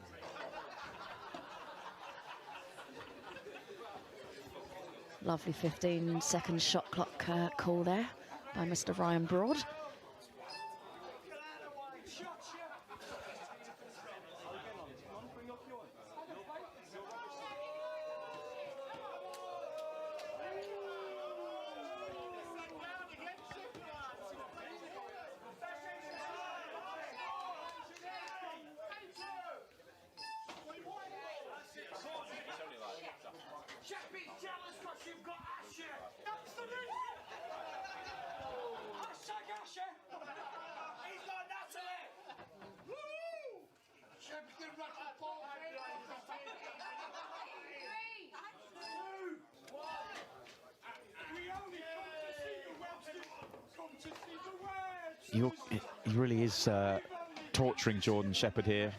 Lovely 15-second shot clock call there by Mr. Ryan Broad. He really is torturing Jordan Shepherd here,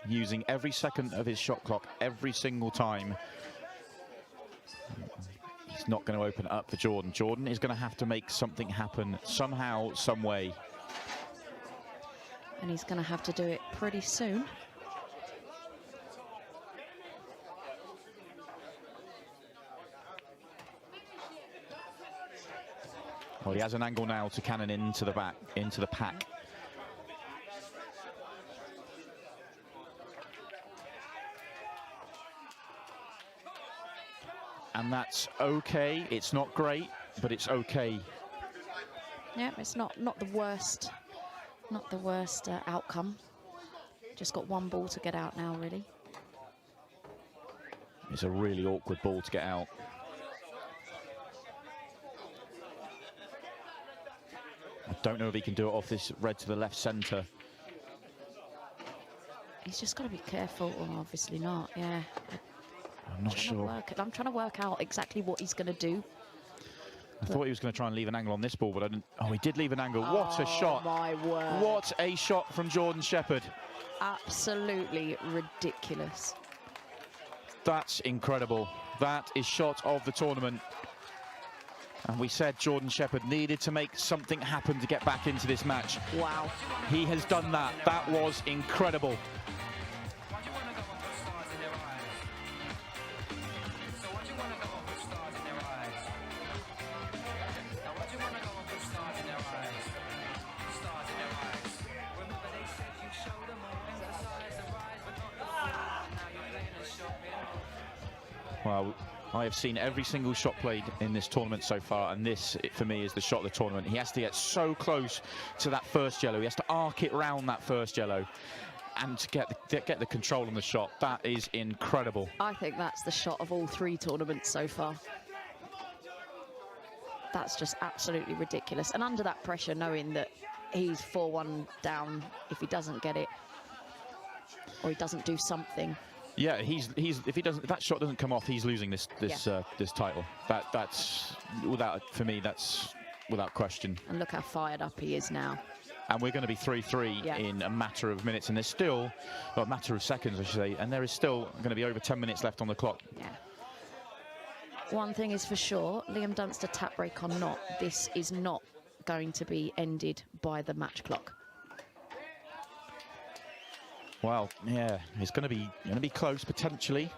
using every second of his shot clock every single time. He's not going to open it up for Jordan. Jordan is going to have to make something happen somehow, some way. And he's going to have to do it pretty soon. Well, he has an angle now to cannon into the back, into the pack. And that's okay. It's not great, but it's okay. Yeah, it's not the worst, outcome. Just got 1 ball to get out now, really. It's a really awkward ball to get out. I don't know if he can do it off this red to the left centre. He's just got to be careful. Well, obviously not. Yeah. I'm not sure. I'm trying to work out exactly what he's going to do. I thought he was going to try and leave an angle on this ball, but I didn't. Oh, he did leave an angle. What a shot. My word. What a shot from Jordan Shepherd. Absolutely ridiculous. That's incredible. That is shot of the tournament. And we said Jordan Shepherd needed to make something happen to get back into this match. Wow. He has done that. That was incredible. Well, I have seen every single shot played in this tournament so far, and this, for me, is the shot of the tournament. He has to get so close to that first yellow. He has to arc it round that first yellow and to get the control on the shot. That is incredible. I think that's the shot of all 3 tournaments so far. That's just absolutely ridiculous. And under that pressure, knowing that he's 4-1 down if he doesn't get it or he doesn't do something. Yeah, if that shot doesn't come off, he's losing this title. That's for me, that's without question. And look how fired up he is now. And we're going to be 3-3 in a matter of minutes, and there's still, well, a matter of seconds, I should say, and there is still going to be over 10 minutes left on the clock. Yeah. One thing is for sure, Liam Dunster tap break or not, this is not going to be ended by the match clock. Well, yeah, it's going to be close potentially.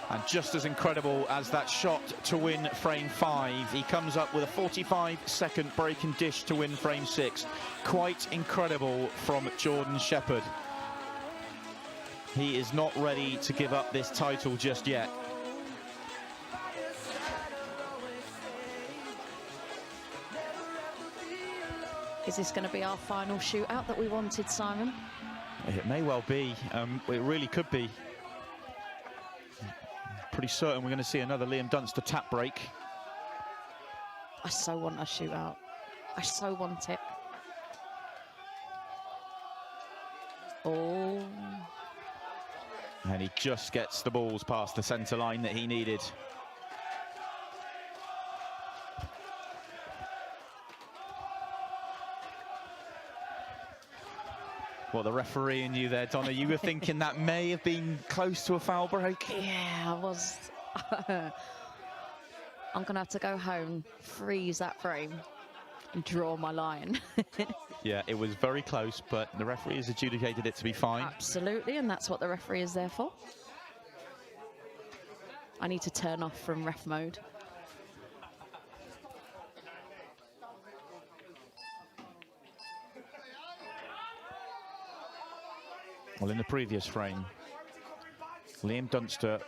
And just as incredible as that shot to win frame 5, he comes up with a 45-second break and dish to win frame 6. Quite incredible from Jordan Shepherd. He is not ready to give up this title just yet. Is this going to be our final shootout that we wanted, Simon? It may well be. It really could be. Pretty certain we're going to see another Liam Dunster tap break. I so want a shootout. I so want it. Oh. And he just gets the balls past the centre line that he needed. Well, the referee and you there, Donna, you were thinking that may have been close to a foul break. Yeah, I was. I'm going to have to go home, freeze that frame, and draw my line. Yeah, it was very close, but the referee has adjudicated it to be fine. Absolutely, and that's what the referee is there for. I need to turn off from ref mode. Well, in the previous frame, Liam Dunster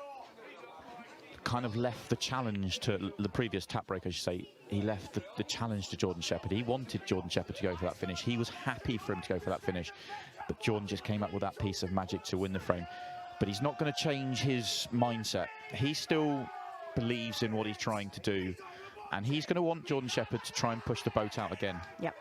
kind of left the challenge to the previous tap break, I should say. He left the challenge to Jordan Shepherd. He wanted Jordan Shepherd to go for that finish. He was happy for him to go for that finish. But Jordan just came up with that piece of magic to win the frame. But he's not going to change his mindset. He still believes in what he's trying to do. And he's going to want Jordan Shepherd to try and push the boat out again. Yep.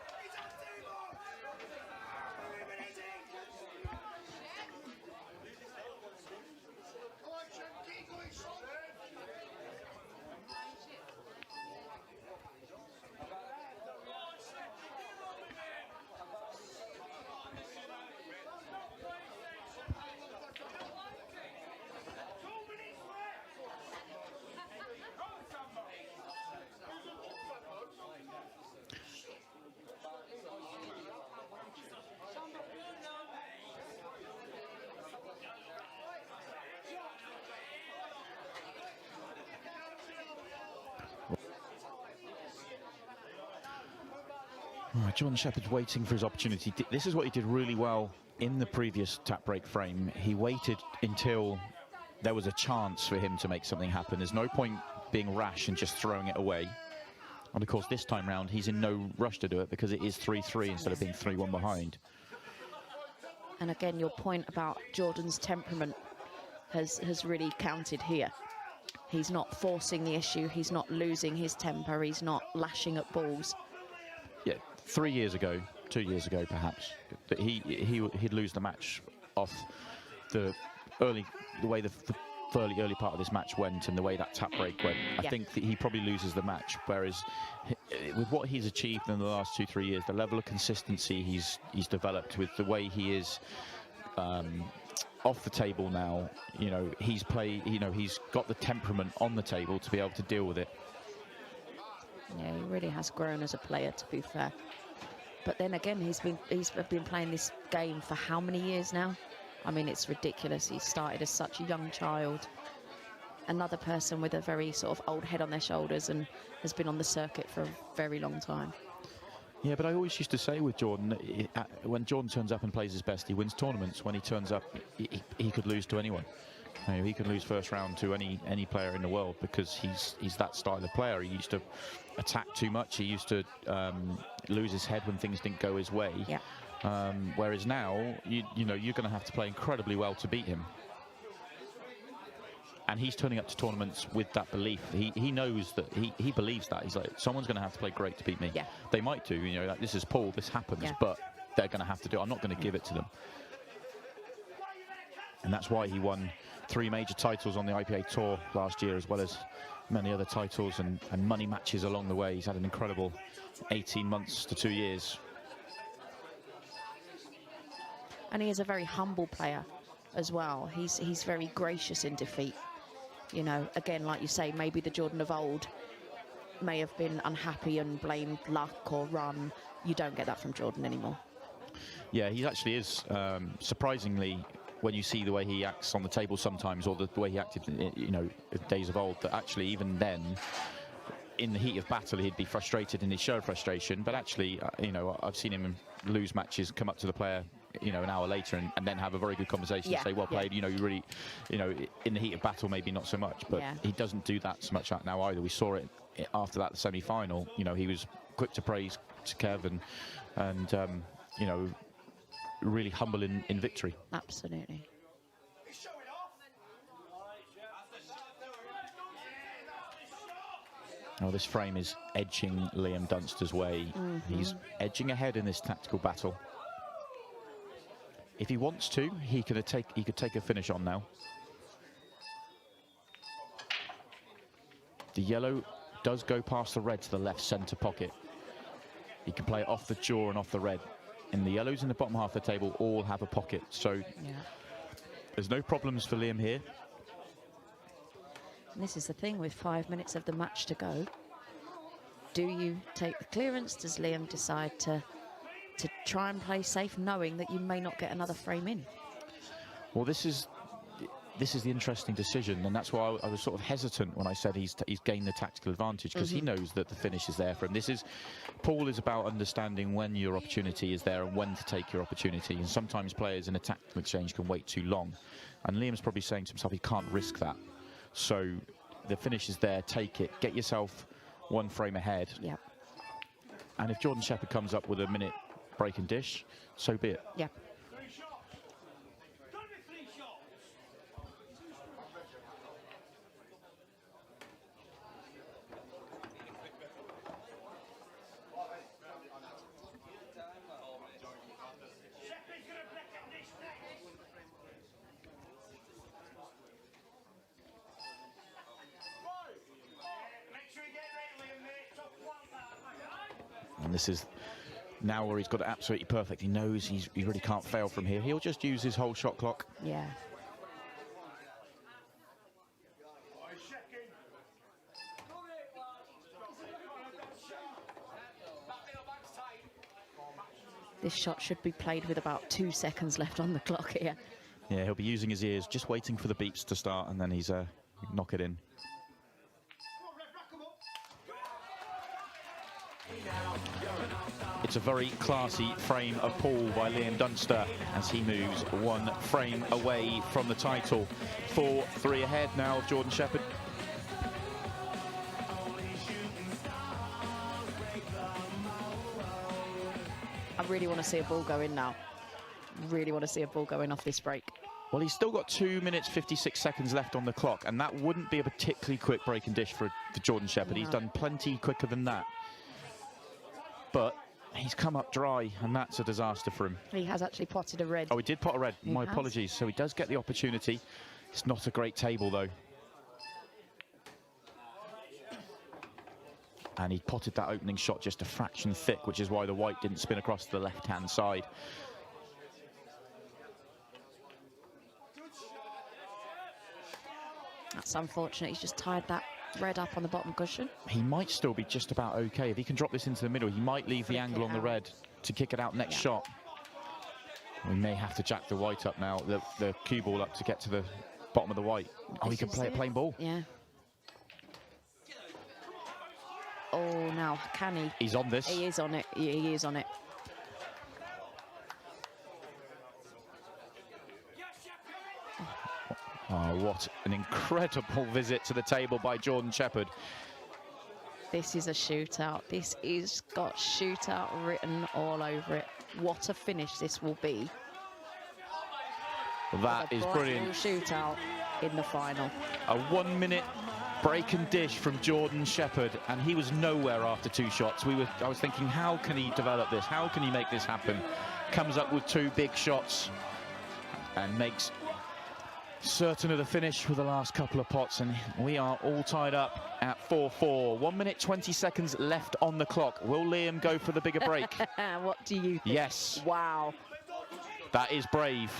Jordan Shepherd's waiting for his opportunity. This is what he did really well in the previous tap break frame. He waited until there was a chance for him to make something happen. There's no point being rash and just throwing it away. And of course, this time round, he's in no rush to do it because it is 3-3 instead of being 3-1 behind. And again, your point about Jordan's temperament has really counted here. He's not forcing the issue. He's not losing his temper. He's not lashing at balls. Yeah, 3 years ago, 2 years ago perhaps, that he'd lose the match off the way the early part of this match went and the way that tap break went. I think that he probably loses the match, whereas with what he's achieved in the last 2-3 years, the level of consistency he's developed with the way he is off the table now, you know, he's got the temperament on the table to be able to deal with it. Yeah, he really has grown as a player, to be fair. But then again, he's been playing this game for how many years now? I mean, it's ridiculous. He started as such a young child. Another person with a very sort of old head on their shoulders and has been on the circuit for a very long time. Yeah, but I always used to say with Jordan, when Jordan turns up and plays his best, he wins tournaments. When he turns up, he could lose to anyone. You know, he could lose first round to any player in the world because he's that style of player. He used to attack too much. He used to lose his head when things didn't go his way. Yeah. Whereas now, you know, you're going to have to play incredibly well to beat him. And he's turning up to tournaments with that belief. He knows that, he believes that. He's like, someone's going to have to play great to beat me. Yeah. They might do, you know, like, this is Paul, this happens, but they're going to have to do it. I'm not going to give it to them. And that's why he won 3 major titles on the IPA Tour last year, as well as many other titles and money matches along the way. He's had an incredible 18 months to 2 years. And he is a very humble player as well. He's very gracious in defeat. You know, again, like you say, maybe the Jordan of old may have been unhappy and blamed luck or run. You don't get that from Jordan anymore. Yeah, he actually is, surprisingly, when you see the way he acts on the table sometimes, or the way he acted, you know, in days of old, that actually even then, in the heat of battle, he'd be frustrated and he'd show frustration. But actually, you know, I've seen him lose matches, come up to the player, you know, an hour later and then have a very good conversation and say, well played, you know, you really, you know, in the heat of battle, maybe not so much, but he doesn't do that so much now either. We saw it after that semi-final. You know, he was quick to praise to Kev and you know, really humble in victory. Absolutely. Oh, this frame is edging Liam Dunster's way. He's edging ahead in this tactical battle. If he wants to, he could take a finish on now. The yellow does go past the red to the left centre pocket. He can play it off the jaw and off the red. And the yellows in the bottom half of the table all have a pocket, so there's no problems for Liam here. And this is the thing with 5 minutes of the match to go. Do you take the clearance? Does Liam decide to try and play safe, knowing that you may not get another frame in? Well, this is the interesting decision, and that's why I was sort of hesitant when I said he's gained the tactical advantage, because he knows that the finish is there for him. Paul is about understanding when your opportunity is there and when to take your opportunity, and sometimes players in a tactical exchange can wait too long, and Liam's probably saying to himself he can't risk that. So the finish is there, take it, get yourself 1 frame ahead. Yep. And if Jordan Shepherd comes up with a minute break and dish, so be it. Yeah. And this is now where he's got it absolutely perfect. He knows he really can't fail from here. He'll just use his whole shot clock. Yeah. This shot should be played with about 2 seconds left on the clock here. Yeah, he'll be using his ears, just waiting for the beeps to start, and then he's knock it in. It's a very classy frame of Paul by Liam Dunster as he moves 1 frame away from the title. 4-3 ahead now of Jordan Shepherd. I really want to see a ball go in now. really want to see a ball going off this break. Well, he's still got 2 minutes 56 seconds left on the clock, and that wouldn't be a particularly quick break and dish for Jordan Shepherd. No. He's done plenty quicker than that. But he's come up dry, and that's a disaster for him. He has actually potted a red. Oh, he did pot a red. He My has. apologies. So he does get the opportunity. It's not a great table, though. And he potted that opening shot just a fraction thick, which is why the white didn't spin across to the left-hand side. That's unfortunate. He's just tied that red up on the bottom cushion. He might still be just about okay. If he can drop this into the middle, he might leave the angle on the red to kick it out next shot. We may have to jack the white up now, the cue ball up to get to the bottom of the white. Oh, he can play a plain ball. Yeah. Oh, now, can he? He's on this. He is on it. He is on it. Oh, what an incredible visit to the table by Jordan Shepherd. This is a shootout. This is got shootout written all over it. What a finish this will be. That is brilliant. Shootout in the final. A 1 minute break and dish from Jordan Shepherd, and he was nowhere after 2 shots. I was thinking, how can he develop this? How can he make this happen? Comes up with 2 big shots and makes certain of the finish with the last couple of pots, and we are all tied up at 4-4. 1 minute 20 seconds left on the clock. Will Liam go for the bigger break? What do you think? Yes. Wow. That is brave.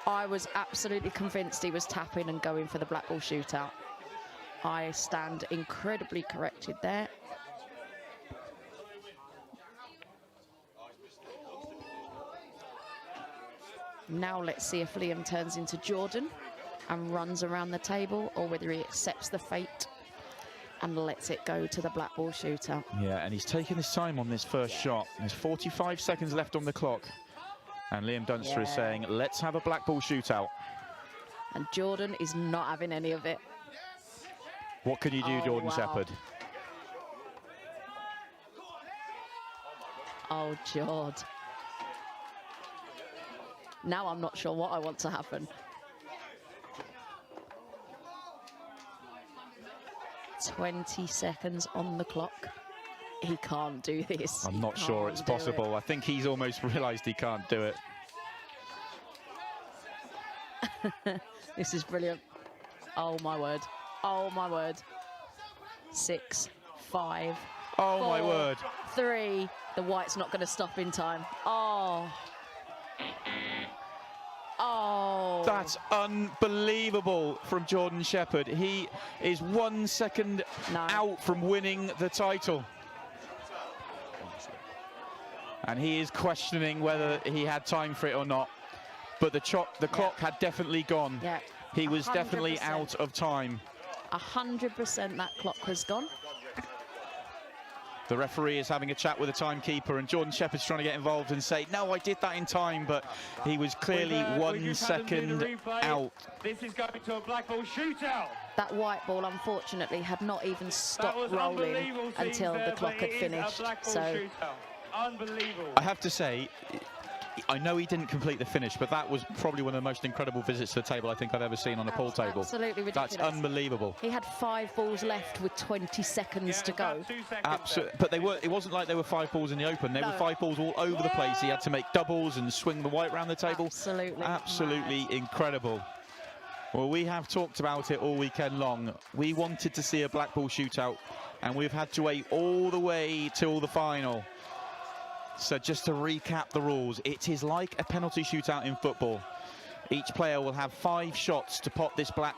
I was absolutely convinced he was tapping and going for the black ball shootout. I stand incredibly corrected there. Now let's see if Liam turns into Jordan and runs around the table, or whether he accepts the fate and lets it go to the black ball shootout. Yeah, and he's taking his time on this first shot. There's 45 seconds left on the clock. And Liam Dunster is saying, let's have a black ball shootout. And Jordan is not having any of it. What can you do, Jordan Shepherd? Oh, Jord. Now I'm not sure what I want to happen. 20 seconds on the clock. He can't do this. I'm not sure it's possible. I think he's almost realised he can't do it. This is brilliant. Oh, my word. Oh, my word. 6, 5, Oh, 4, my word. 3. The white's not going to stop in time. Oh. Oh. That's unbelievable from Jordan Shepherd. He is 1 second out from winning the title. And he is questioning whether he had time for it or not. But the clock had definitely gone. Yeah. He was 100%. definitely out of time. 100% that clock has gone. The referee is having a chat with the timekeeper, and Jordan Shepherd's trying to get involved and say, no, I did that in time, but he was clearly 1 second out. This is going to a black ball shootout. That white ball, unfortunately, had not even stopped rolling until the clock had finished. So, unbelievable. I have to say, I know he didn't complete the finish, but that was probably one of the most incredible visits to the table I think I've ever seen on a pool table. Absolutely ridiculous. That's unbelievable. He had 5 balls left with 20 seconds to go. Absolutely, but it wasn't like there were 5 balls in the open. There were 5 balls all over the place. He had to make doubles and swing the white around the table. Absolutely incredible. Well, we have talked about it all weekend long. We wanted to see a black ball shootout, and we've had to wait all the way till the final. So just to recap the rules, it is like a penalty shootout in football. Each player will have 5 shots to pot this black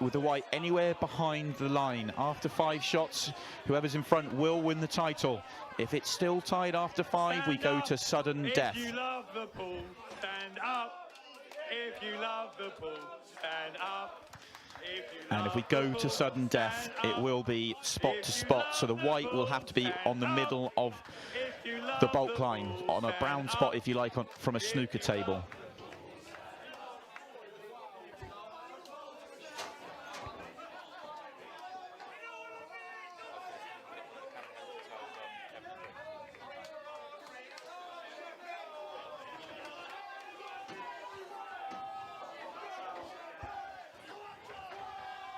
with the white anywhere behind the line. After 5 shots, whoever's in front will win the title. If it's still tied after 5, we go to sudden death. If you love the pool, stand up. If you love the pool, stand up. And if we go to sudden death, it will be spot to spot. So the white will have to be on the middle of the bulk line, on a brown spot, if you like, from a snooker table.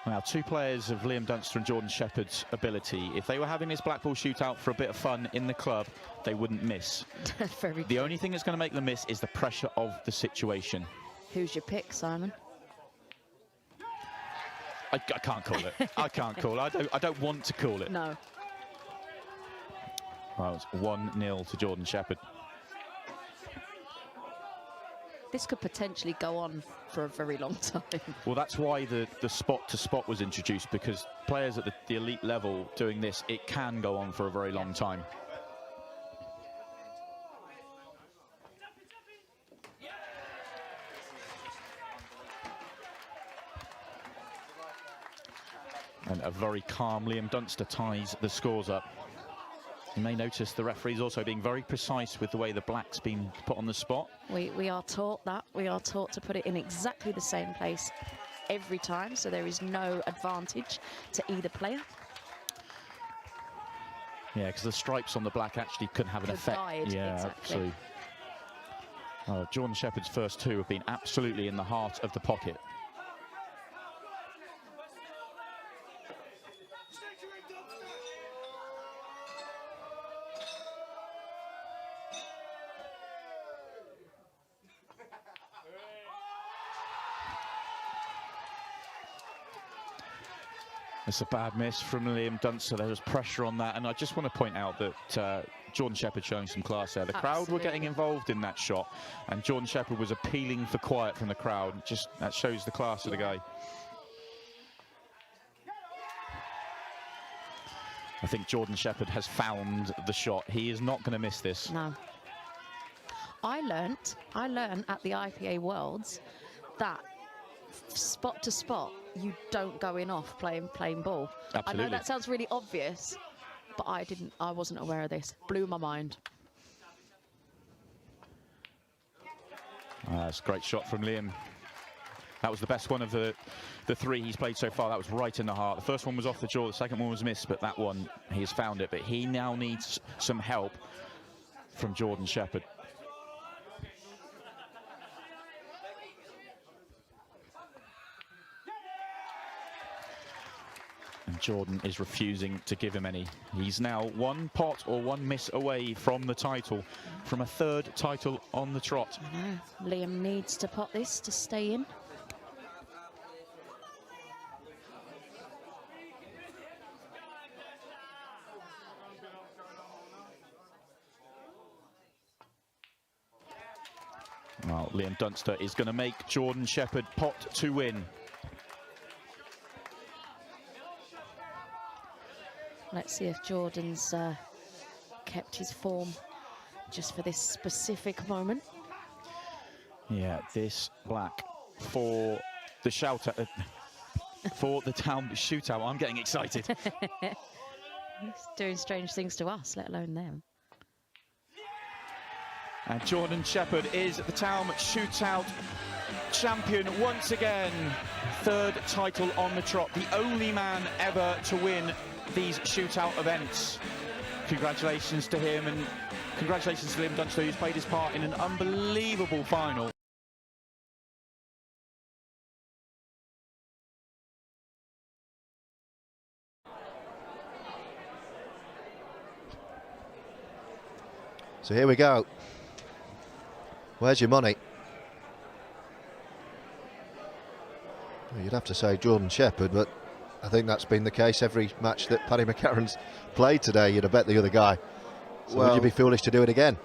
Now, two players of Liam Dunster and Jordan Shepherd's ability. If they were having this black ball shootout for a bit of fun in the club, they wouldn't miss. The only thing that's going to make them miss is the pressure of the situation. Who's your pick, Simon? I can't call it. I can't call it. I don't want to call it. No. Well, it's 1-0 to Jordan Shepherd. This could potentially go on for a very long time. Well, that's why the spot-to-spot was introduced, because players at the elite level doing this, it can go on for a very long time. And a very calm Liam Dunster ties the scores up. You may notice the referee's also being very precise with the way the black's been put on the spot. We are taught that. We are taught to put it in exactly the same place every time, so there is no advantage to either player. Yeah, because the stripes on the black actually could have an effect. Guide, yeah, exactly. absolutely. Oh, Jordan Shepherd's first two have been absolutely in the heart of the pocket. It's a bad miss from Liam Dunster. There was pressure on that, and I just want to point out that Jordan Shepherd showing some class there. The crowd were getting involved in that shot, and Jordan Shepherd was appealing for quiet from the crowd. Just that shows the class of the guy. I think Jordan Shepherd has found the shot. He is not going to miss this. No. I learnt at the IPA Worlds that spot to spot, you don't go in off playing ball. Absolutely. I know that sounds really obvious, but I wasn't aware of this. Blew my mind. That's a great shot from Liam. That was the best one of the three he's played so far. That was right in the heart. The first one was off the jaw, the second one was missed, but that one, he's found it. But he now needs some help from Jordan Shepherd. And Jordan is refusing to give him any. He's now one pot or one miss away from the title, from a third title on the trot. I know. Liam needs to pot this to stay in. Well, Liam Dunster is going to make Jordan Shepherd pot to win. Let's see if Jordan's kept his form just for this specific moment. Yeah, this black for the shootout, for the town shootout. I'm getting excited. He's doing strange things to us, let alone them. And Jordan Shepherd is the town shootout champion once again. Third title on the trot. The only man ever to win these shootout events. Congratulations to him, and congratulations to Liam Dunster, who's played his part in an unbelievable final. So here we go. Where's your money? Well, you'd have to say Jordan Shepherd, but I think that's been the case every match that Paddy McCarron's played today. You'd have bet the other guy. So well, would you be foolish to do it again?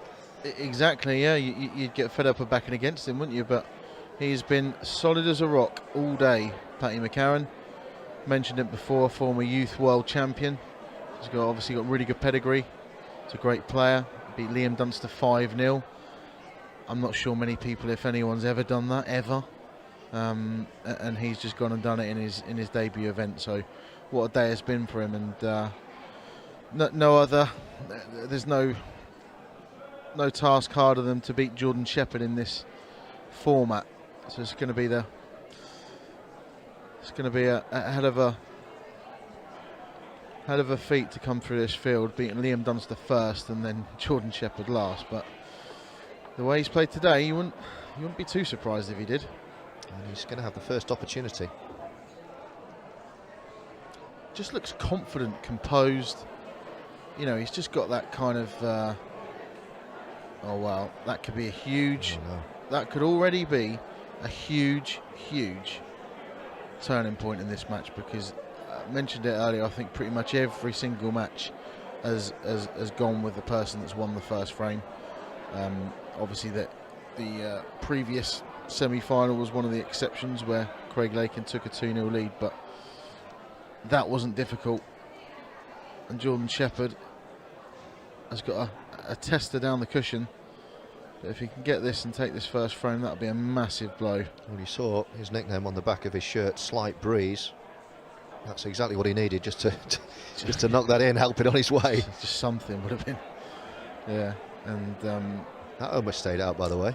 Exactly, yeah. You'd get fed up of backing against him, wouldn't you? But he's been solid as a rock all day, Paddy McCarron. Mentioned it before, former youth world champion. He's obviously got really good pedigree. He's a great player. Beat Liam Dunster 5-0. I'm not sure many people, if anyone's ever done that, ever. And he's just gone and done it in his debut event. So what a day it's been for him, and there's no task harder than to beat Jordan Shepherd in this format. So it's going to be a hell of a feat to come through this field, beating Liam Dunster first and then Jordan Shepherd last. But the way he's played today, you wouldn't be too surprised if he did. And he's going to have the first opportunity. just looks confident, composed. You know, he's just got that kind of. Oh wow, that could be a huge. Oh, no. That could already be a huge, huge turning point in this match, because I mentioned it earlier. I think pretty much every single match has gone with the person that's won the first frame. Obviously, the previous semi-final was one of the exceptions where Craig Lakin took a 2-0 lead, but that wasn't difficult. And Jordan Shepherd has got a tester down the cushion. But if he can get this and take this first frame, that'll be a massive blow. Well, you saw his nickname on the back of his shirt, Slight Breeze. That's exactly what he needed, just to knock that in, help it on his way. Just something would have been. Yeah, and that almost stayed out, by the way.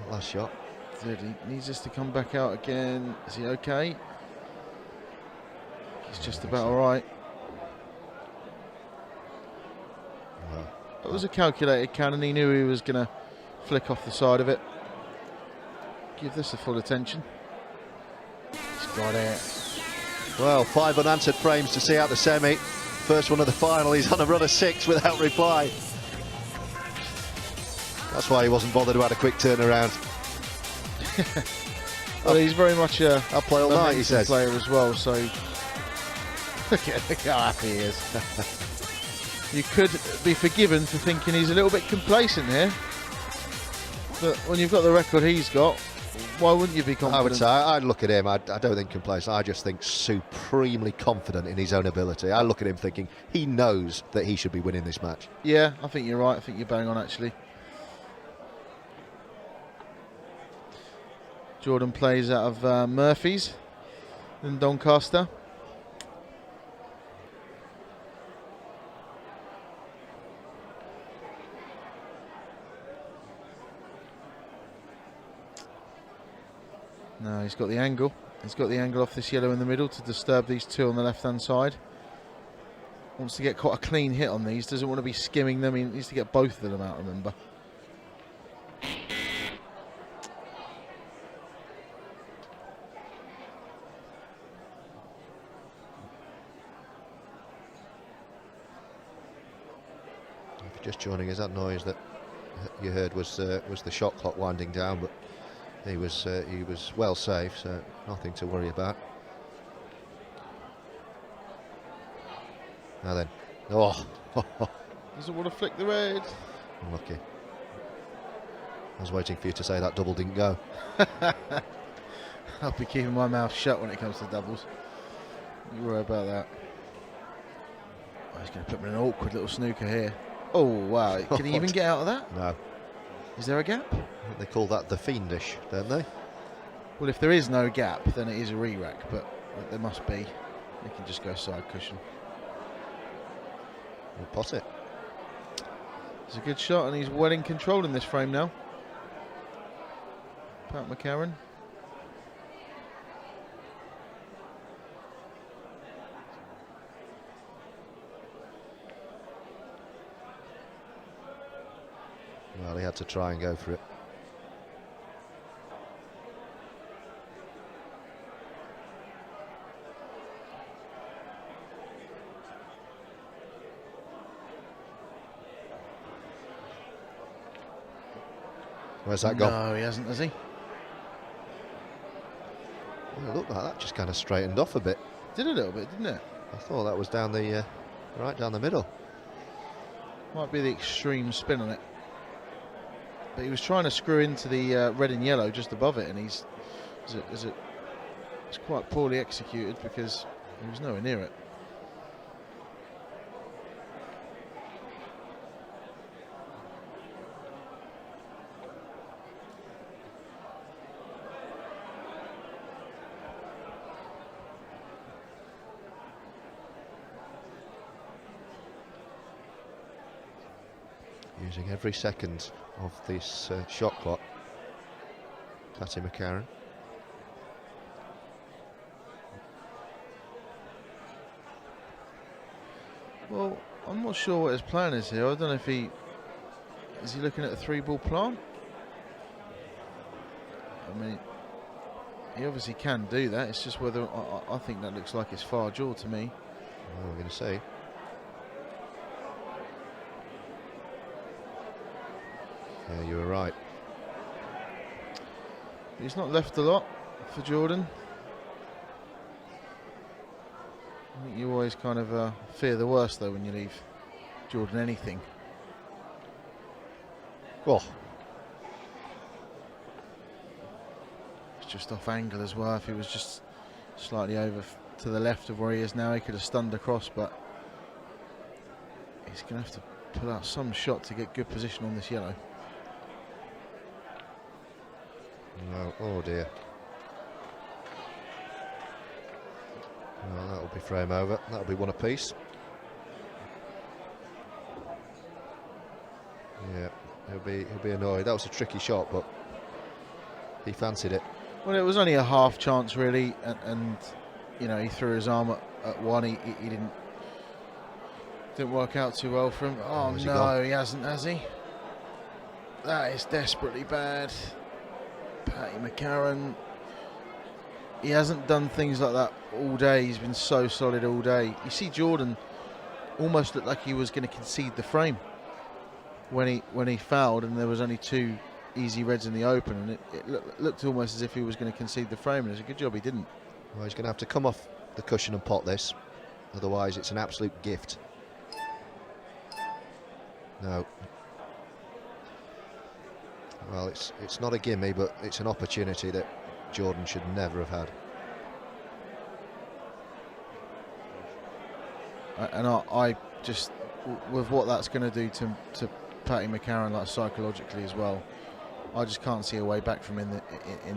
Last shot. He needs this to come back out again. Is he okay? He's just about all right. It was a calculated cannon. He knew he was going to flick off the side of it. Give this a full attention. He's got it. Well, 5 unanswered frames to see out the semi. First one of the final. He's on a run of 6 without reply. That's why he wasn't bothered about a quick turnaround. Well, he's very much a I'll play all night, he says. Player as well. So look how happy he is. You could be forgiven for thinking he's a little bit complacent here, but when you've got the record he's got, why wouldn't you be confident? I would say, I'd look at him, I don't think complacent, I just think supremely confident in his own ability. I look at him thinking he knows that he should be winning this match. Yeah, I think you're right, I think you're bang on actually. Jordan plays out of Murphy's in Doncaster. No, he's got the angle. He's got the angle off this yellow in the middle to disturb these two on the left-hand side. Wants to get quite a clean hit on these. Doesn't want to be skimming them. He needs to get both of them out, remember. If you're just joining us, that noise that you heard was the shot clock winding down, but he was well safe, so nothing to worry about. Now then, oh, doesn't want to flick the red. Unlucky. I was waiting for you to say that double didn't go. I'll be keeping my mouth shut when it comes to doubles. You worry about that. Oh, he's going to put me in an awkward little snooker here. Oh wow! Can he even get out of that? No. Is there a gap? They call that the fiendish, don't they? Well, if there is no gap, then it is a re-rack, but there must be. They can just go side cushion. We'll pot it. It's a good shot, and he's well in control in this frame now. Pat McCarron. Well, he had to try and go for it. Where's that gone? No, he hasn't, has he? Well, it looked like that just kind of straightened off a bit. Did a little bit, didn't it? I thought that was down the right down the middle. Might be the extreme spin on it. But he was trying to screw into the red and yellow just above it, and it's quite poorly executed because he was nowhere near it. Using every second of this shot clock. Patty McCarron. Well, I'm not sure what his plan is here. I don't know if is he looking at a 3-ball plan? I mean, he obviously can do that. It's just whether I think that looks like it's far jaw to me. Well, we're going to see. Yeah, you were right. He's not left a lot for Jordan. I think you always kind of fear the worst though when you leave Jordan anything. Oh, it's just off angle as well. If he was just slightly over to the left of where he is now, he could have stunned across, but he's going to have to pull out some shot to get good position on this yellow. no, oh dear. Well, that'll be frame over. That'll be one apiece. Yeah, he'll be annoyed. That was a tricky shot, but he fancied it. Well, it was only a half chance really, and you know, he threw his arm at one. He didn't work out too well for him. Oh no, he hasn't, has he? That is desperately bad. Paddy McCarron. He hasn't done things like that all day. He's been so solid all day. You see Jordan almost looked like he was going to concede the frame when he fouled, and there was only 2 easy reds in the open, and it looked almost as if he was going to concede the frame, and it's a good job he didn't. Well, he's going to have to come off the cushion and pot this, otherwise it's an absolute gift. No. Well, it's not a gimme, but it's an opportunity that Jordan should never have had. And I just, with what that's going to do to Paddy McCarron, like psychologically as well, I just can't see a way back from in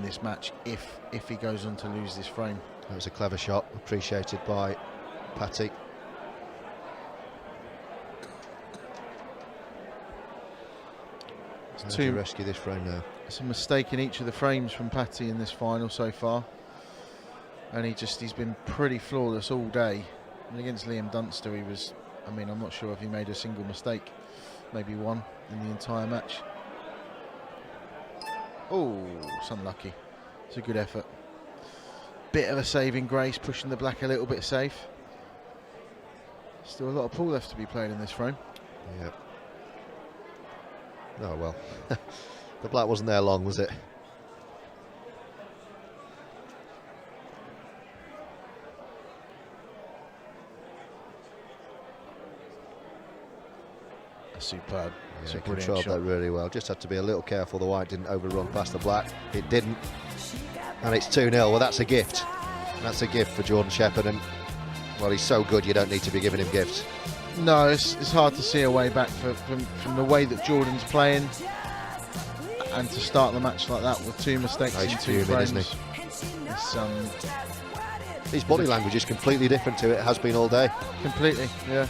this match if he goes on to lose this frame. That was a clever shot, appreciated by Paddy. To rescue this frame now. It's a mistake in each of the frames from Paddy in this final so far, and he's been pretty flawless all day. And against Liam Dunster, he was, I mean, I'm not sure if he made a single mistake, maybe one in the entire match. Oh, it's unlucky. It's a good effort. Bit of a saving grace, pushing the black a little bit safe. Still a lot of pool left to be played in this frame. Yeah. Oh well, the black wasn't there long, was it? Superb. Yeah, he controlled that really well. Just had to be a little careful the white didn't overrun past the black. It didn't, and it's 2-0. Well, that's a gift. That's a gift for Jordan Shepherd, and well, he's so good you don't need to be giving him gifts. No, it's hard to see a way back from the way that Jordan's playing, and to start the match like that with 2 mistakes in 2 frames. Isn't he? His body language is completely different to it has been all day. Completely, yeah.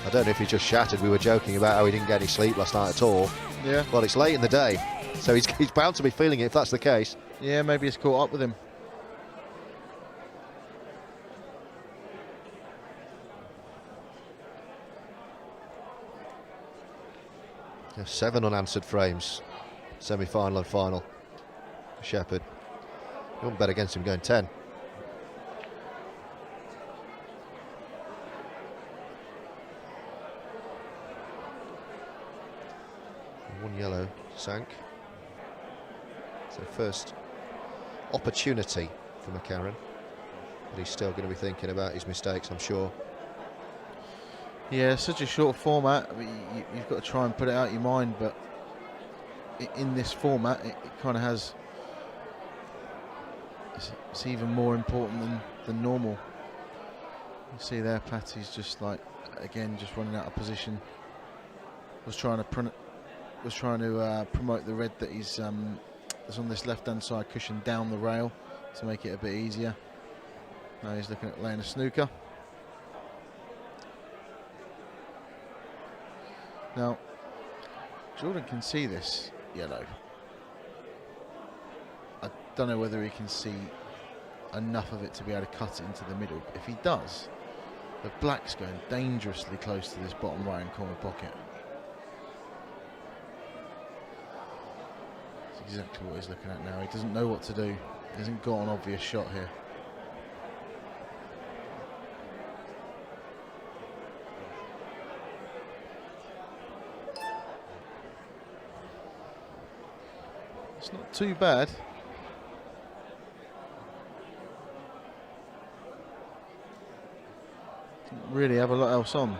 I don't know if he's just shattered. We were joking about how he didn't get any sleep last night at all. Yeah. Well, it's late in the day, so he's bound to be feeling it if that's the case. Yeah, maybe it's caught up with him. There's 7 unanswered frames, semi-final and final. Shepherd. You wouldn't bet against him going 10. One yellow sank. So first opportunity for McCarron, but he's still going to be thinking about his mistakes, I'm sure. Yeah, such a short format. I mean, you've got to try and put it out of your mind, but in this format, it kind of has. It's even more important than normal. You see there, Paddy's just like again, just running out of position. Was trying to promote the red that he's that's on this left-hand side cushion down the rail to make it a bit easier. Now he's looking at laying a snooker. Now, Jordan can see this yellow. I don't know whether he can see enough of it to be able to cut it into the middle. If he does, the black's going dangerously close to this bottom right-hand corner pocket. That's exactly what he's looking at now. He doesn't know what to do. He hasn't got an obvious shot here. It's not too bad. Didn't really have a lot else on.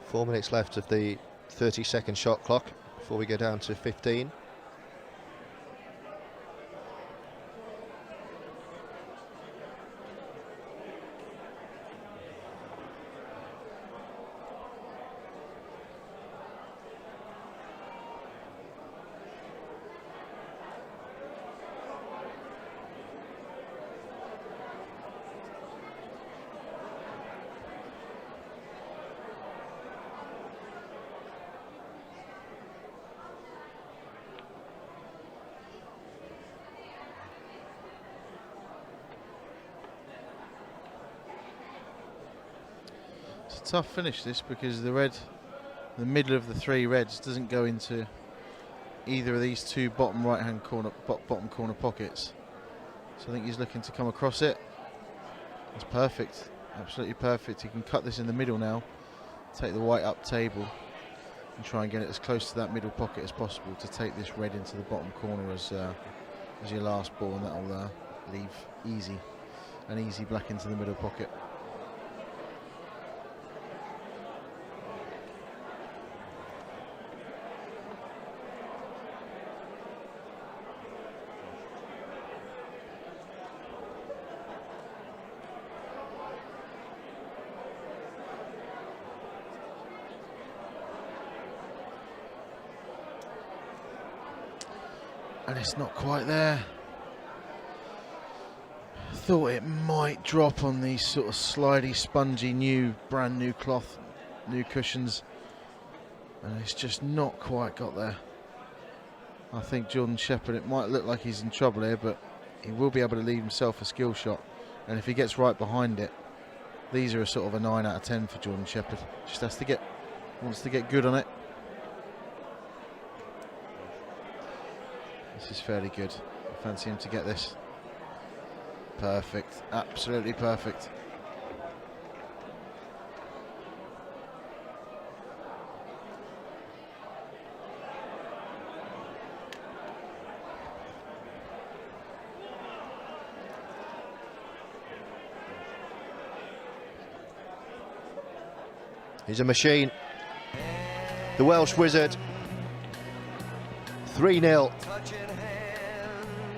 Four minutes left of the 30-second shot clock before we go down to 15. Tough finish this, because the middle of the three reds doesn't go into either of these two bottom right-hand corner, bottom corner pockets. So I think he's looking to come across it. It's perfect, absolutely perfect. He can cut this in the middle now, take the white up table, and try and get it as close to that middle pocket as possible to take this red into the bottom corner as your last ball, and that'll leave an easy black into the middle pocket. And it's not quite there. Thought it might drop on these sort of slidey, spongy, brand new cloth, new cushions, and it's just not quite got there. I think Jordan Shepherd, it might look like he's in trouble here, but he will be able to leave himself a skill shot, and if he gets right behind it, these are a sort of a 9 out of 10 for Jordan Shepherd. Just wants to get good on it. This is fairly good. I fancy him to get this. Perfect, absolutely perfect. He's a machine. The Welsh Wizard. 3-0.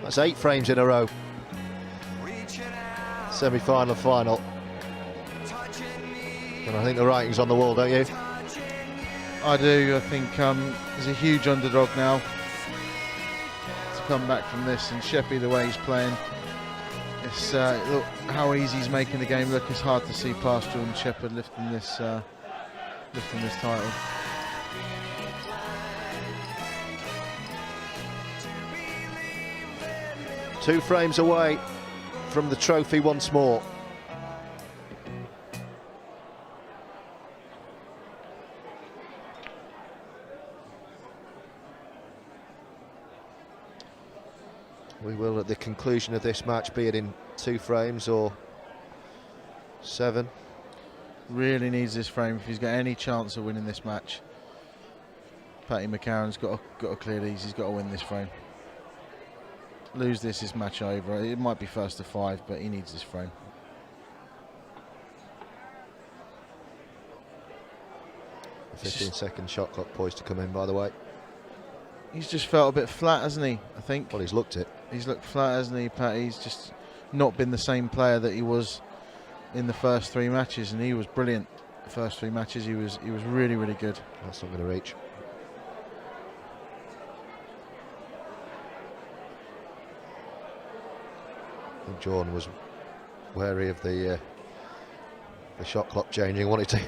That's 8 frames in a row. Semi-final, final. And I think the writing's on the wall, don't you? I do. I think he's a huge underdog now to come back from this, and Sheppy, the way he's playing, it's look how easy he's making the game look. It's hard to see past Jordan Shepherd lifting this title. Two frames away from the trophy once more. We will, at the conclusion of this match, be it in 2 frames or 7. Really needs this frame if he's got any chance of winning this match. Paddy McCarron's got to clear these. He's got to win this frame. Lose this is match over. It might be first to 5, but he needs this frame. The 15-second shot clock poised to come in, by the way. He's just felt a bit flat, hasn't he? I think. Well, he's looked it. He's looked flat, hasn't he, Pat? He's just not been the same player that he was in the first 3 matches, and he was brilliant. The first 3 matches, he was really, really good. That's not going to reach. I think Jordan was wary of the shot clock changing. Wanted to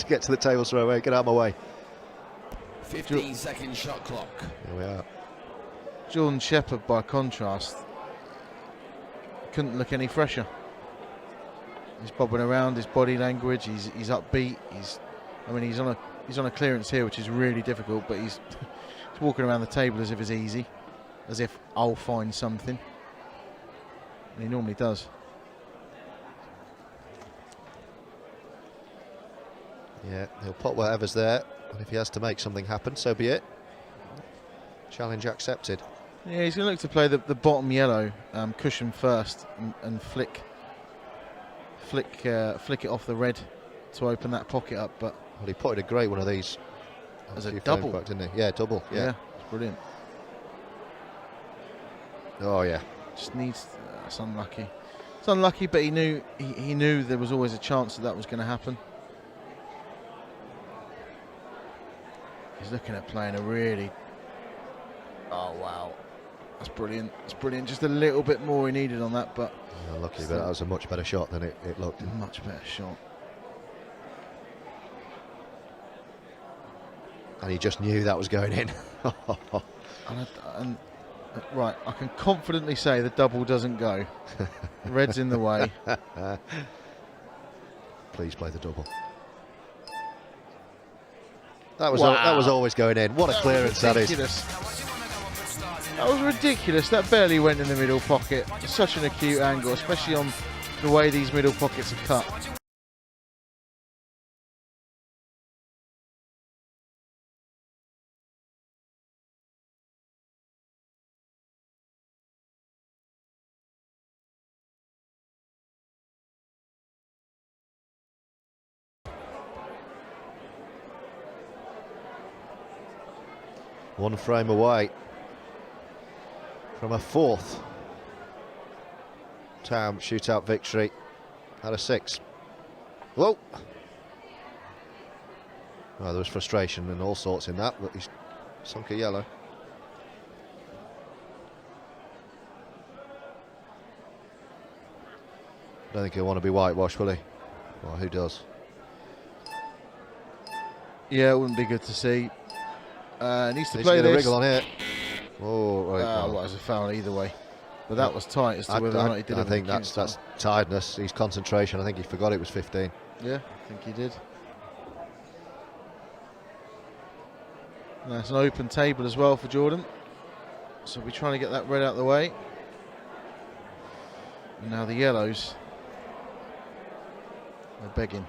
get to the table straight away. Get out of my way. 15-second shot clock. Here we are. Jordan Shepherd, by contrast, couldn't look any fresher. He's bobbing around, his body language, he's upbeat. He's on a clearance here, which is really difficult, but he's walking around the table as if it's easy, as if I'll find something. And he normally does. Yeah, he'll put whatever's there, and if he has to make something happen, so be it. Challenge accepted. Yeah, he's going to look to play the bottom yellow cushion first and flick it off the red to open that pocket up. But well, he potted a great one of these as a double, back, didn't he? Yeah, double. Yeah, it's brilliant. Oh yeah, just needs. It's unlucky. It's unlucky, but he knew there was always a chance that was going to happen. He's looking at playing a really. Oh wow, that's brilliant. It's brilliant. Just a little bit more he needed on that, but. Lucky, but that was a much better shot than it looked. Much better shot. And he just knew that was going in. Right, I can confidently say the double doesn't go. Red's in the way. Please play the double. That was always going in. What a clearance that is. That was ridiculous. That barely went in the middle pocket. Such an acute angle, especially on the way these middle pockets are cut. One frame away from a fourth Town shootout victory out of 6. Whoa! Well, there was frustration and all sorts in that, but he's sunk a yellow. I don't think he'll want to be whitewashed, will he? Well, who does? Yeah, it wouldn't be good to see. Needs to play this. Wriggle on here. Oh, right. Well, it was a foul either way. But that was tight as to whether or not he did it. I think that's tiredness. His concentration. I think he forgot it was 15. Yeah, I think he did. And that's an open table as well for Jordan. So we're trying to get that red out of the way. And now the yellows. They're begging.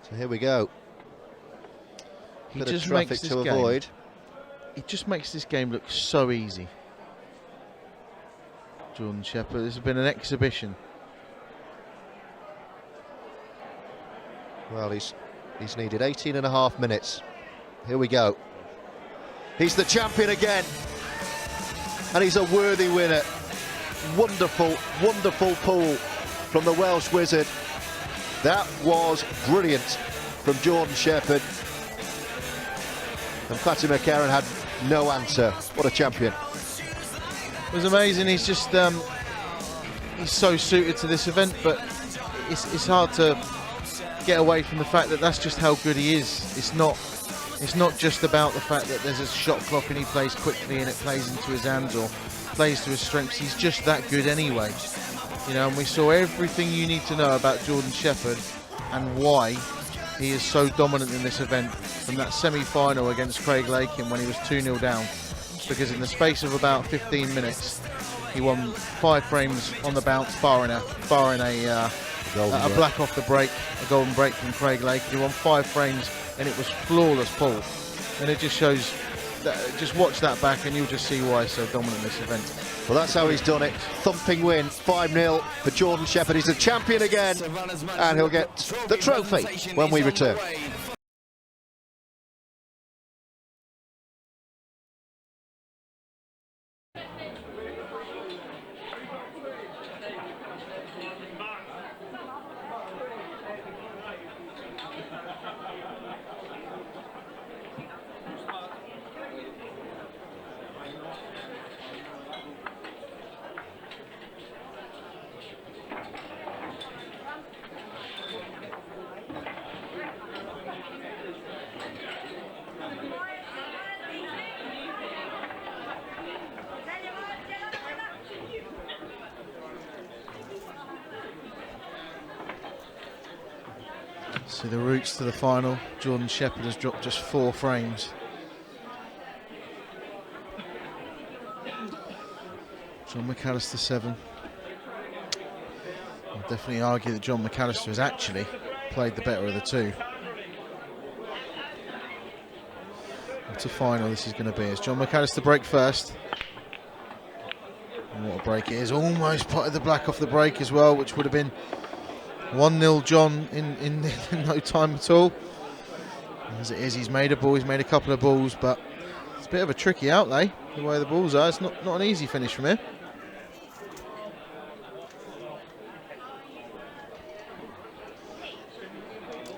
So here we go. He just makes this game. He just makes this game look so easy. Jordan Shepherd. This has been an exhibition. Well, he's needed 18.5 minutes. Here we go. He's the champion again, and he's a worthy winner. Wonderful, wonderful pull from the Welsh Wizard. That was brilliant from Jordan Shepherd. And Patty McCarron had no answer. What a champion. It was amazing. He's just he's so suited to this event, but it's hard to get away from the fact that that's just how good he is. It's not just about the fact that there's a shot clock and he plays quickly and it plays into his hands or plays to his strengths. He's just that good anyway. You know, and we saw everything you need to know about Jordan Shepherd and why he is so dominant in this event, from that semi-final against Craig Lakin when he was 2-0 down, because in the space of about 15 minutes he won 5 frames on the bounce, barring a black off the break, a golden break from Craig Lakin. He won 5 frames and it was flawless pull, and it just shows that, just watch that back and you'll just see why he's so dominant in this event. Well, that's how he's done it. Thumping win, 5-0 for Jordan Shepherd. He's a champion again, and he'll get the trophy when we return. So the routes to the final, Jordan Shepherd has dropped just 4 frames. Jon McAllister 7. I'll definitely argue that Jon McAllister has actually played the better of the two. What a final this is going to be. As Jon McAllister break first. And what a break it is. Almost potted the black off the break as well, which would have been 1-0 John in no time at all. As it is, he's made a ball, he's made a couple of balls, but it's a bit of a tricky outlay, the way the balls are. It's not an easy finish from here.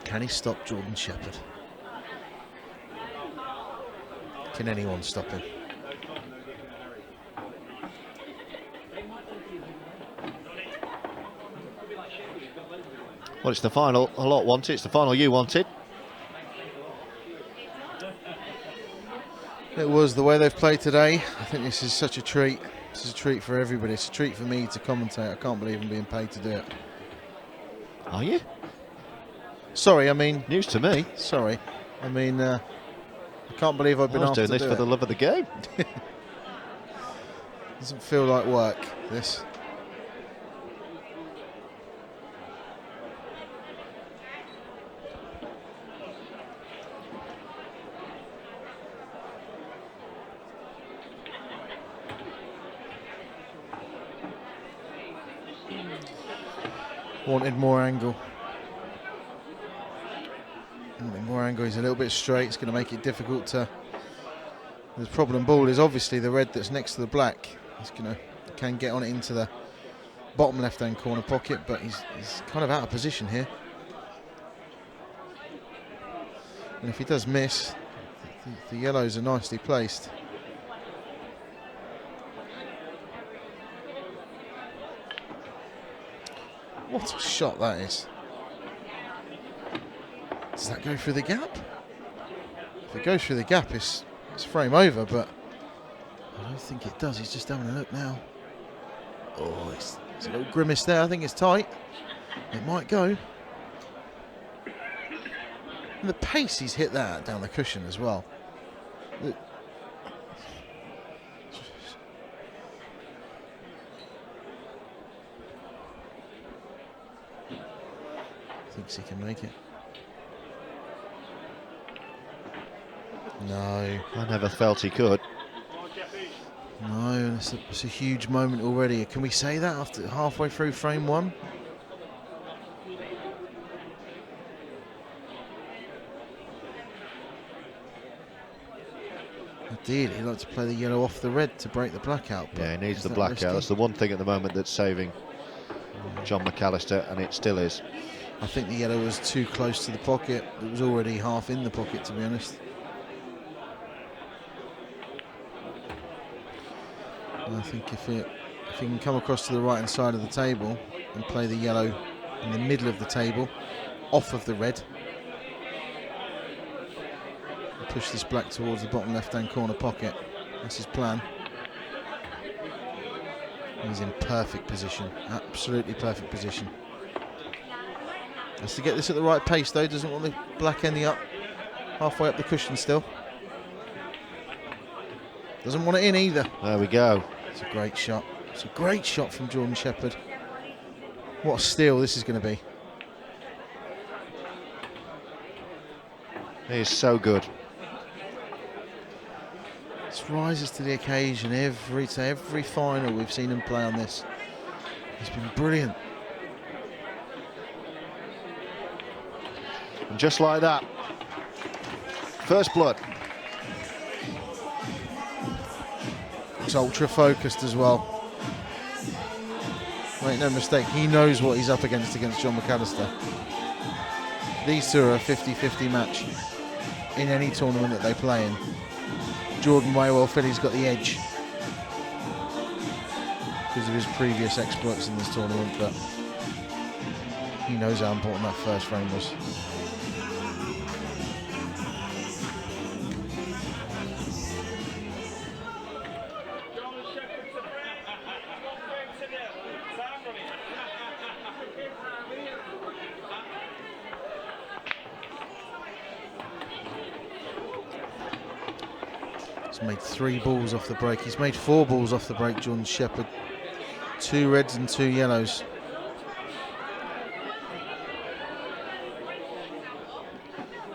Can he stop Jordan Shepherd? Can anyone stop him? Well, it's the final a lot wanted. It's the final you wanted. It was the way they've played today. I think this is such a treat. This is a treat for everybody. It's a treat for me to commentate. I can't believe I'm being paid to do it. Are you? Sorry, I mean... News to me. Sorry. I mean, I can't believe I've been asked to do it. I was doing this for the love of the game. Doesn't feel like work, this. Wanted more angle. Wanted more angle. He's a little bit straight. It's going to make it difficult to. The problem ball is obviously the red that's next to the black. He's going to can get on it into the bottom left-hand corner pocket, but he's kind of out of position here. And if he does miss, the yellows are nicely placed. What a shot that is. Does that go through the gap? If it goes through the gap, it's frame over, but I don't think it does. He's just having a look now. Oh, it's a little grimace there. I think it's tight. It might go. And the pace he's hit that down the cushion as well. Thinks he can make it. No. I never felt he could. No, it's a huge moment already. Can we say that after halfway through frame one? Ideally, he'd like to play the yellow off the red to break the black out. Yeah, he needs the black out. That's the one thing at the moment that's saving Jon McAllister, and it still is. I think the yellow was too close to the pocket. It was already half in the pocket, to be honest. And I think if he can come across to the right-hand side of the table and play the yellow in the middle of the table, off of the red, and push this black towards the bottom left-hand corner pocket. That's his plan. He's in perfect position, absolutely perfect position. Has to get this at the right pace though, doesn't want the black ending up halfway up the cushion still. Doesn't want it in either. There we go. It's a great shot. It's a great shot from Jordan Shepherd. What a steal this is going to be. He is so good. This rises to the occasion every final we've seen him play on this. He's been brilliant. And just like that, first blood. He's ultra focused as well. Make no mistake, he knows what he's up against Jon McAllister. These two are a 50-50 match in any tournament that they play in. Jordan may well feel he's got the edge because of his previous exploits in this tournament, but he knows how important that first frame was. He's made 3 balls off the break. He's made 4 balls off the break, Jon Shepherd. 2 reds and 2 yellows.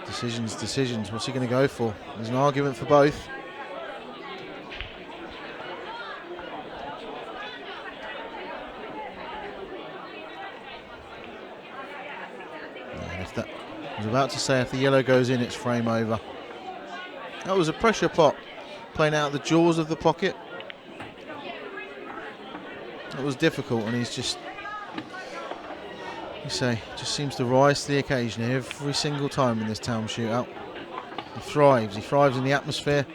Decisions. What's he going to go for? There's an argument for both. And if that, I was about to say, if the yellow goes in, it's frame over. That was a pressure pot, playing out the jaws of the pocket. It was difficult, and he's just, you say, just seems to rise to the occasion every single time in this town shootout. He thrives in the atmosphere.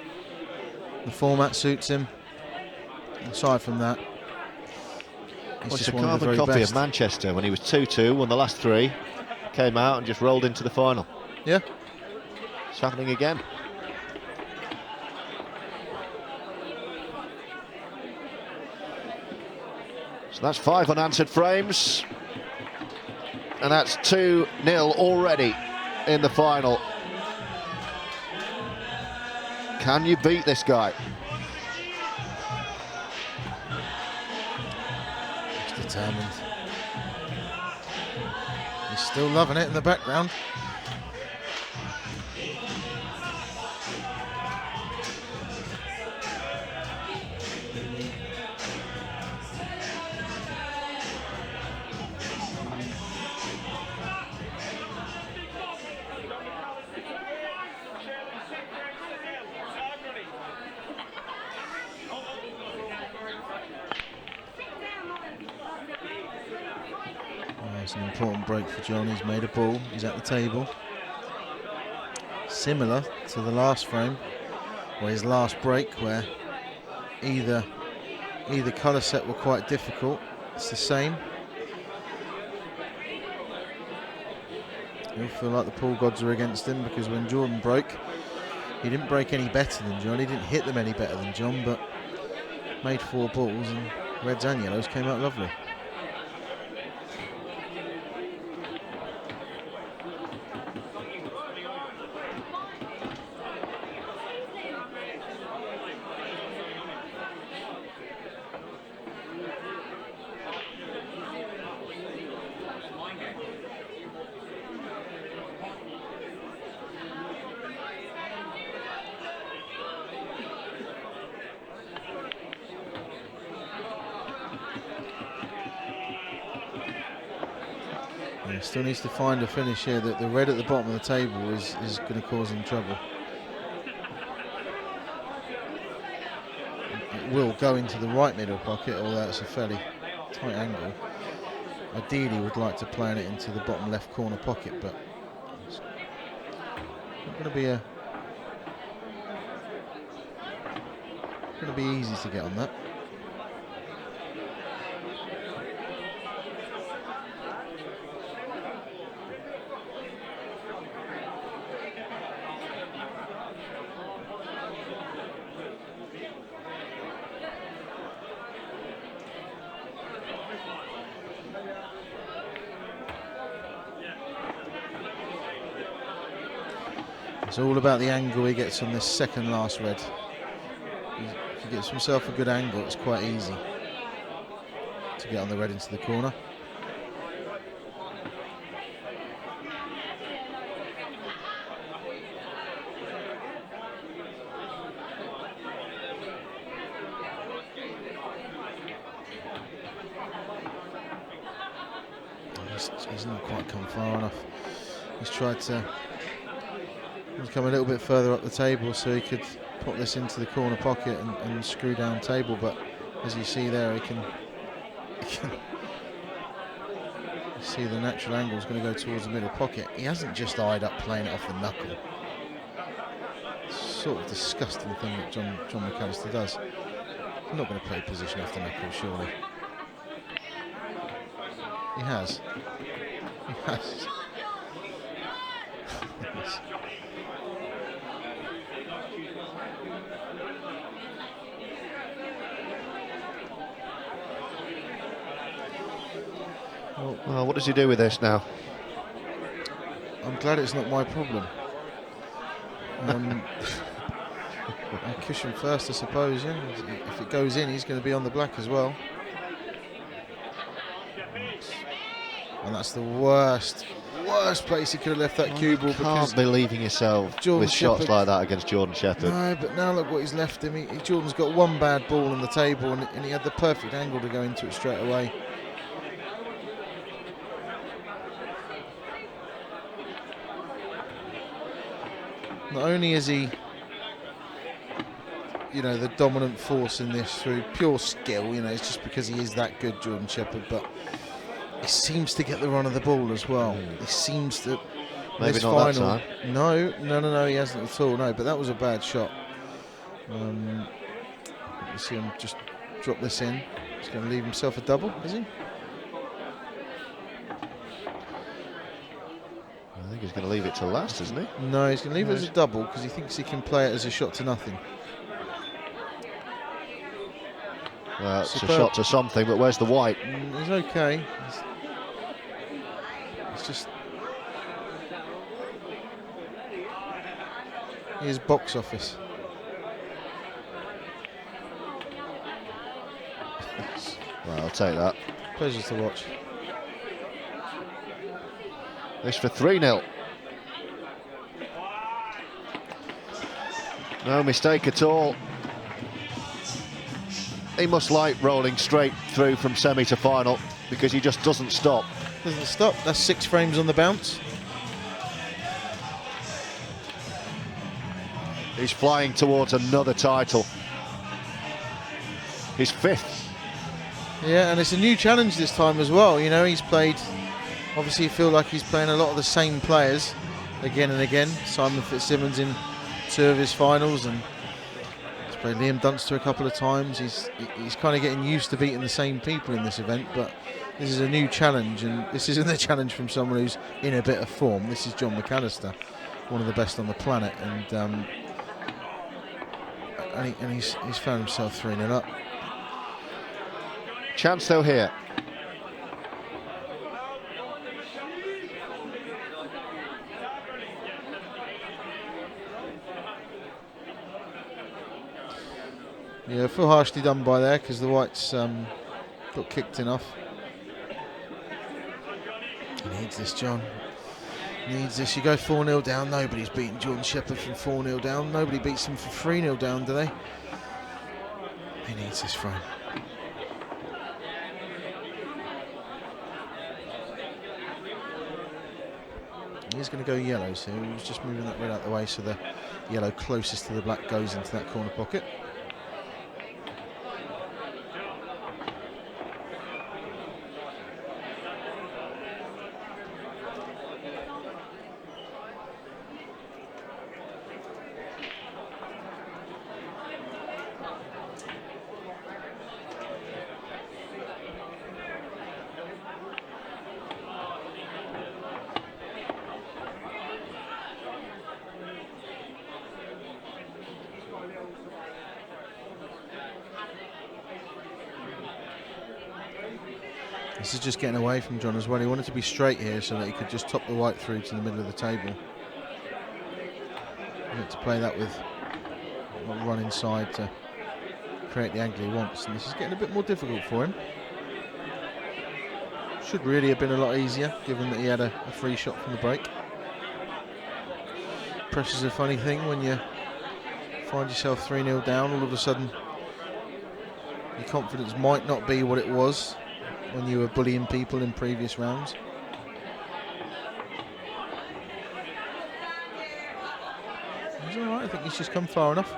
The format suits him. Aside from that, he's just a one of the carbon very copy best. of Manchester when he was 2-2, won the last 3, came out and just rolled into the final. Yeah. It's happening again. So that's 5 unanswered frames. And that's 2-0 already in the final. Can you beat this guy? He's determined. He's still loving it in the background. It's an important break for Jon. He's made a ball. He's at the table. Similar to the last frame, or his last break, where either colour set were quite difficult. It's the same. He'll feel like the pool gods are against him, because when Jordan broke, he didn't break any better than Jon. He didn't hit them any better than Jon, but made 4 balls, and reds and yellows came out lovely. Still needs to find a finish here. That the red at the bottom of the table is going to cause him trouble. It will go into the right middle pocket, although it's a fairly tight angle. Ideally would like to plan it into the bottom left corner pocket, but it's not going to be easy to get on that. It's all about the angle he gets on this second last red. If he gets himself a good angle, it's quite easy to get on the red into the corner. He's not quite come far enough. He's tried to come a little bit further up the table so he could put this into the corner pocket and screw down table, but as you see there, he can see the natural angle is going to go towards the middle pocket. He hasn't just eyed up playing it off the knuckle. Sort of disgusting thing that Jon McAllister does. He's not going to play position off the knuckle, surely. He has. He has. Well, what does he do with this now? I'm glad it's not my problem. Cushion first, I suppose, yeah. If it goes in, he's going to be on the black as well. And that's the worst place he could have left that cue ball. You can't be leaving yourself Jordan with shots Shepherd, like that against Jordan Shepherd. No, but now look what he's left him. Jordan's got one bad ball on the table, and he had the perfect angle to go into it straight away. Not only is he, you know, the dominant force in this through pure skill, you know, it's just because he is that good, Jordan Shepherd, but he seems to get the run of the ball as well. He seems to. Maybe this not final, that time. No, he hasn't at all. No, but that was a bad shot. You see him just drop this in. He's going to leave himself a double, is he? I think he's going to leave it to last, isn't he? No, he's going to leave it as a double because he thinks he can play it as a shot to nothing. Well, it's a shot to something, but where's the white? He's okay. It's just. Here's box office. Well, I'll take that. Pleasure to watch. This for 3-0. No mistake at all. He must like rolling straight through from semi to final because he just doesn't stop. Doesn't stop. That's 6 frames on the bounce. He's flying towards another title. His 5th. Yeah, and it's a new challenge this time as well. You know, he's played, obviously you feel like he's playing a lot of the same players again and again. Simon Fitzsimmons in 2 of his finals, and he's played Liam Dunster a couple of times. He's kind of getting used to beating the same people in this event, but this is a new challenge, and this isn't a challenge from someone who's in a bit of form. This is Jon McAllister, one of the best on the planet, and he's found himself 3-0 up. Chance though here. Yeah, I feel harshly done by there because the whites got kicked enough. He needs this, John. Needs this. You go 4-0 down. Nobody's beaten Jordan Shepherd from 4-0 down. Nobody beats him for 3-0 down, do they? He needs this frame. He's going to go yellow, so he was just moving that red out of the way so the yellow closest to the black goes into that corner pocket. This is just getting away from John as well. He wanted to be straight here so that he could just top the white through to the middle of the table. He had to play that with a run inside to create the angle he wants, and this is getting a bit more difficult for him. Should really have been a lot easier given that he had a free shot from the break. Pressure's a funny thing when you find yourself 3-0 down. All of a sudden your confidence might not be what it was when you were bullying people in previous rounds. He's all right. I think he's just come far enough.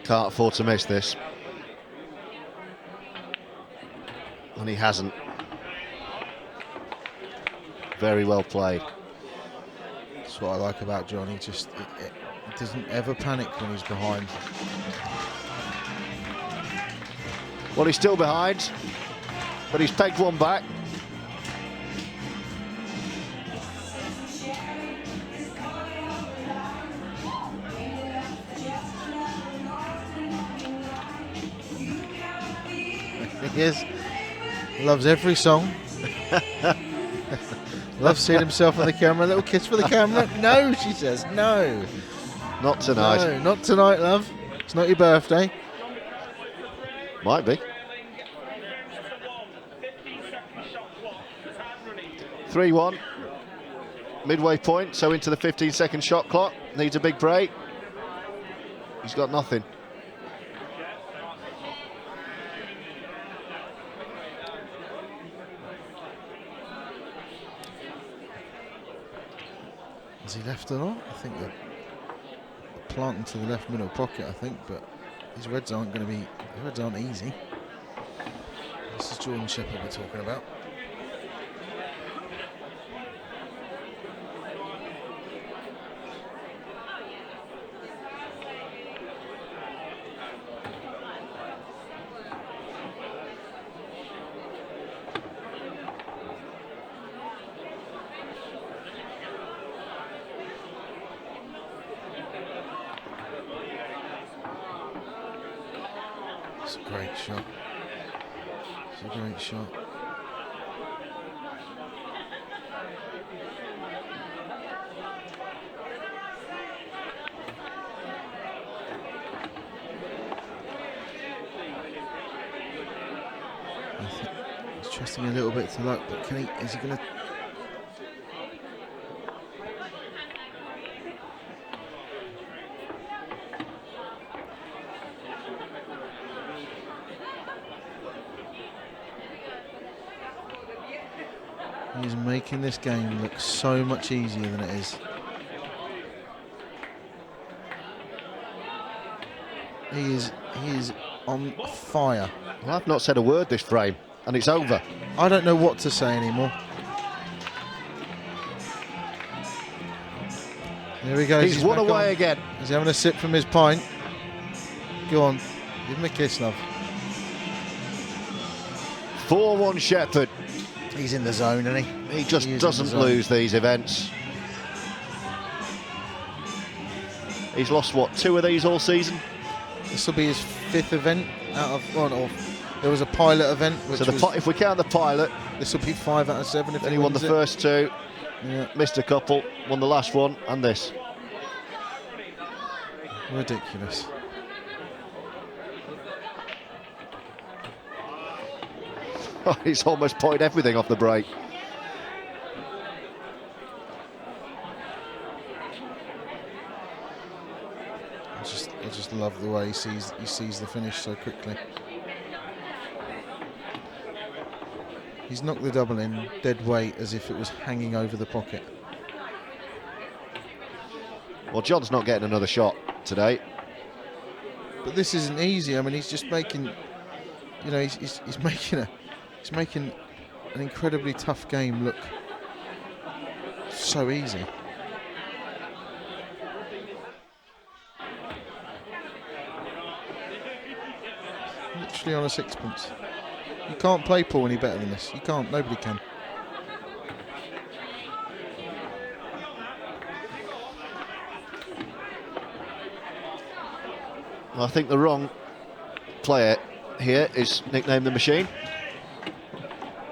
Can't afford to miss this. And he hasn't. Very well played. That's what I like about John. He just he doesn't ever panic when he's behind. Well, he's still behind, but he's pegged one back. He is. Loves every song. Loves seeing himself on the camera. A little kiss for the camera. No, she says. No. Not tonight. No, not tonight, love. It's not your birthday. Might be. 3-1. Midway point, so into the 15-second shot clock. Needs a big break. He's got nothing. Has he left or not? I think they're planting to the left middle pocket, I think, but these reds aren't going to be, the reds aren't easy. This is Jordan Shepherd we're talking about. It's a great shot. It's a great shot. I think he's trusting a little bit to luck, but can he? Is he going to? He's making this game look so much easier than it is. He is on fire. Well, I've not said a word this frame, and it's over. I don't know what to say anymore. There he goes. He's one back away on. again. He's having a sip from his pint. Go on, give him a kiss, love. 4-1 Shepherd. He's in the zone, isn't he? He just doesn't lose these events. He's lost, what, 2 of these all season? This will be his 5th event out of one. Or there was a pilot event, which So if we count the pilot, this will be 5 out of 7. If then he won the wins it. first 2, Yeah, missed a couple, won the last one, and this. ridiculous. He's almost potted everything off the break. I just love the way he sees the finish so quickly. He's knocked the double in dead weight as if it was hanging over the pocket. Well, John's not getting another shot today. But this isn't easy. I mean, he's just making, you know, he's making an incredibly tough game look so easy. Literally on a sixpence. You can't play pool any better than this. You can't. Nobody can. Well, I think the wrong player here is nicknamed the Machine.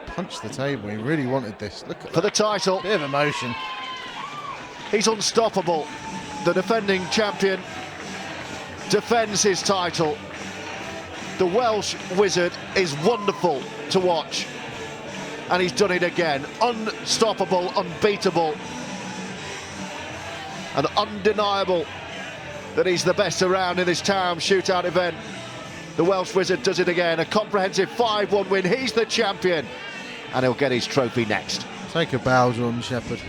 Punched the table. He really wanted this. Look at For the title. bit of emotion. He's unstoppable. The defending champion defends his title. The Welsh Wizard is wonderful to watch. And he's done it again. Unstoppable, unbeatable, and undeniable that he's the best around in this town shootout event. The Welsh Wizard does it again. A comprehensive 5-1 win. He's the champion. And he'll get his trophy next. Take a bow, Jon Shepherd.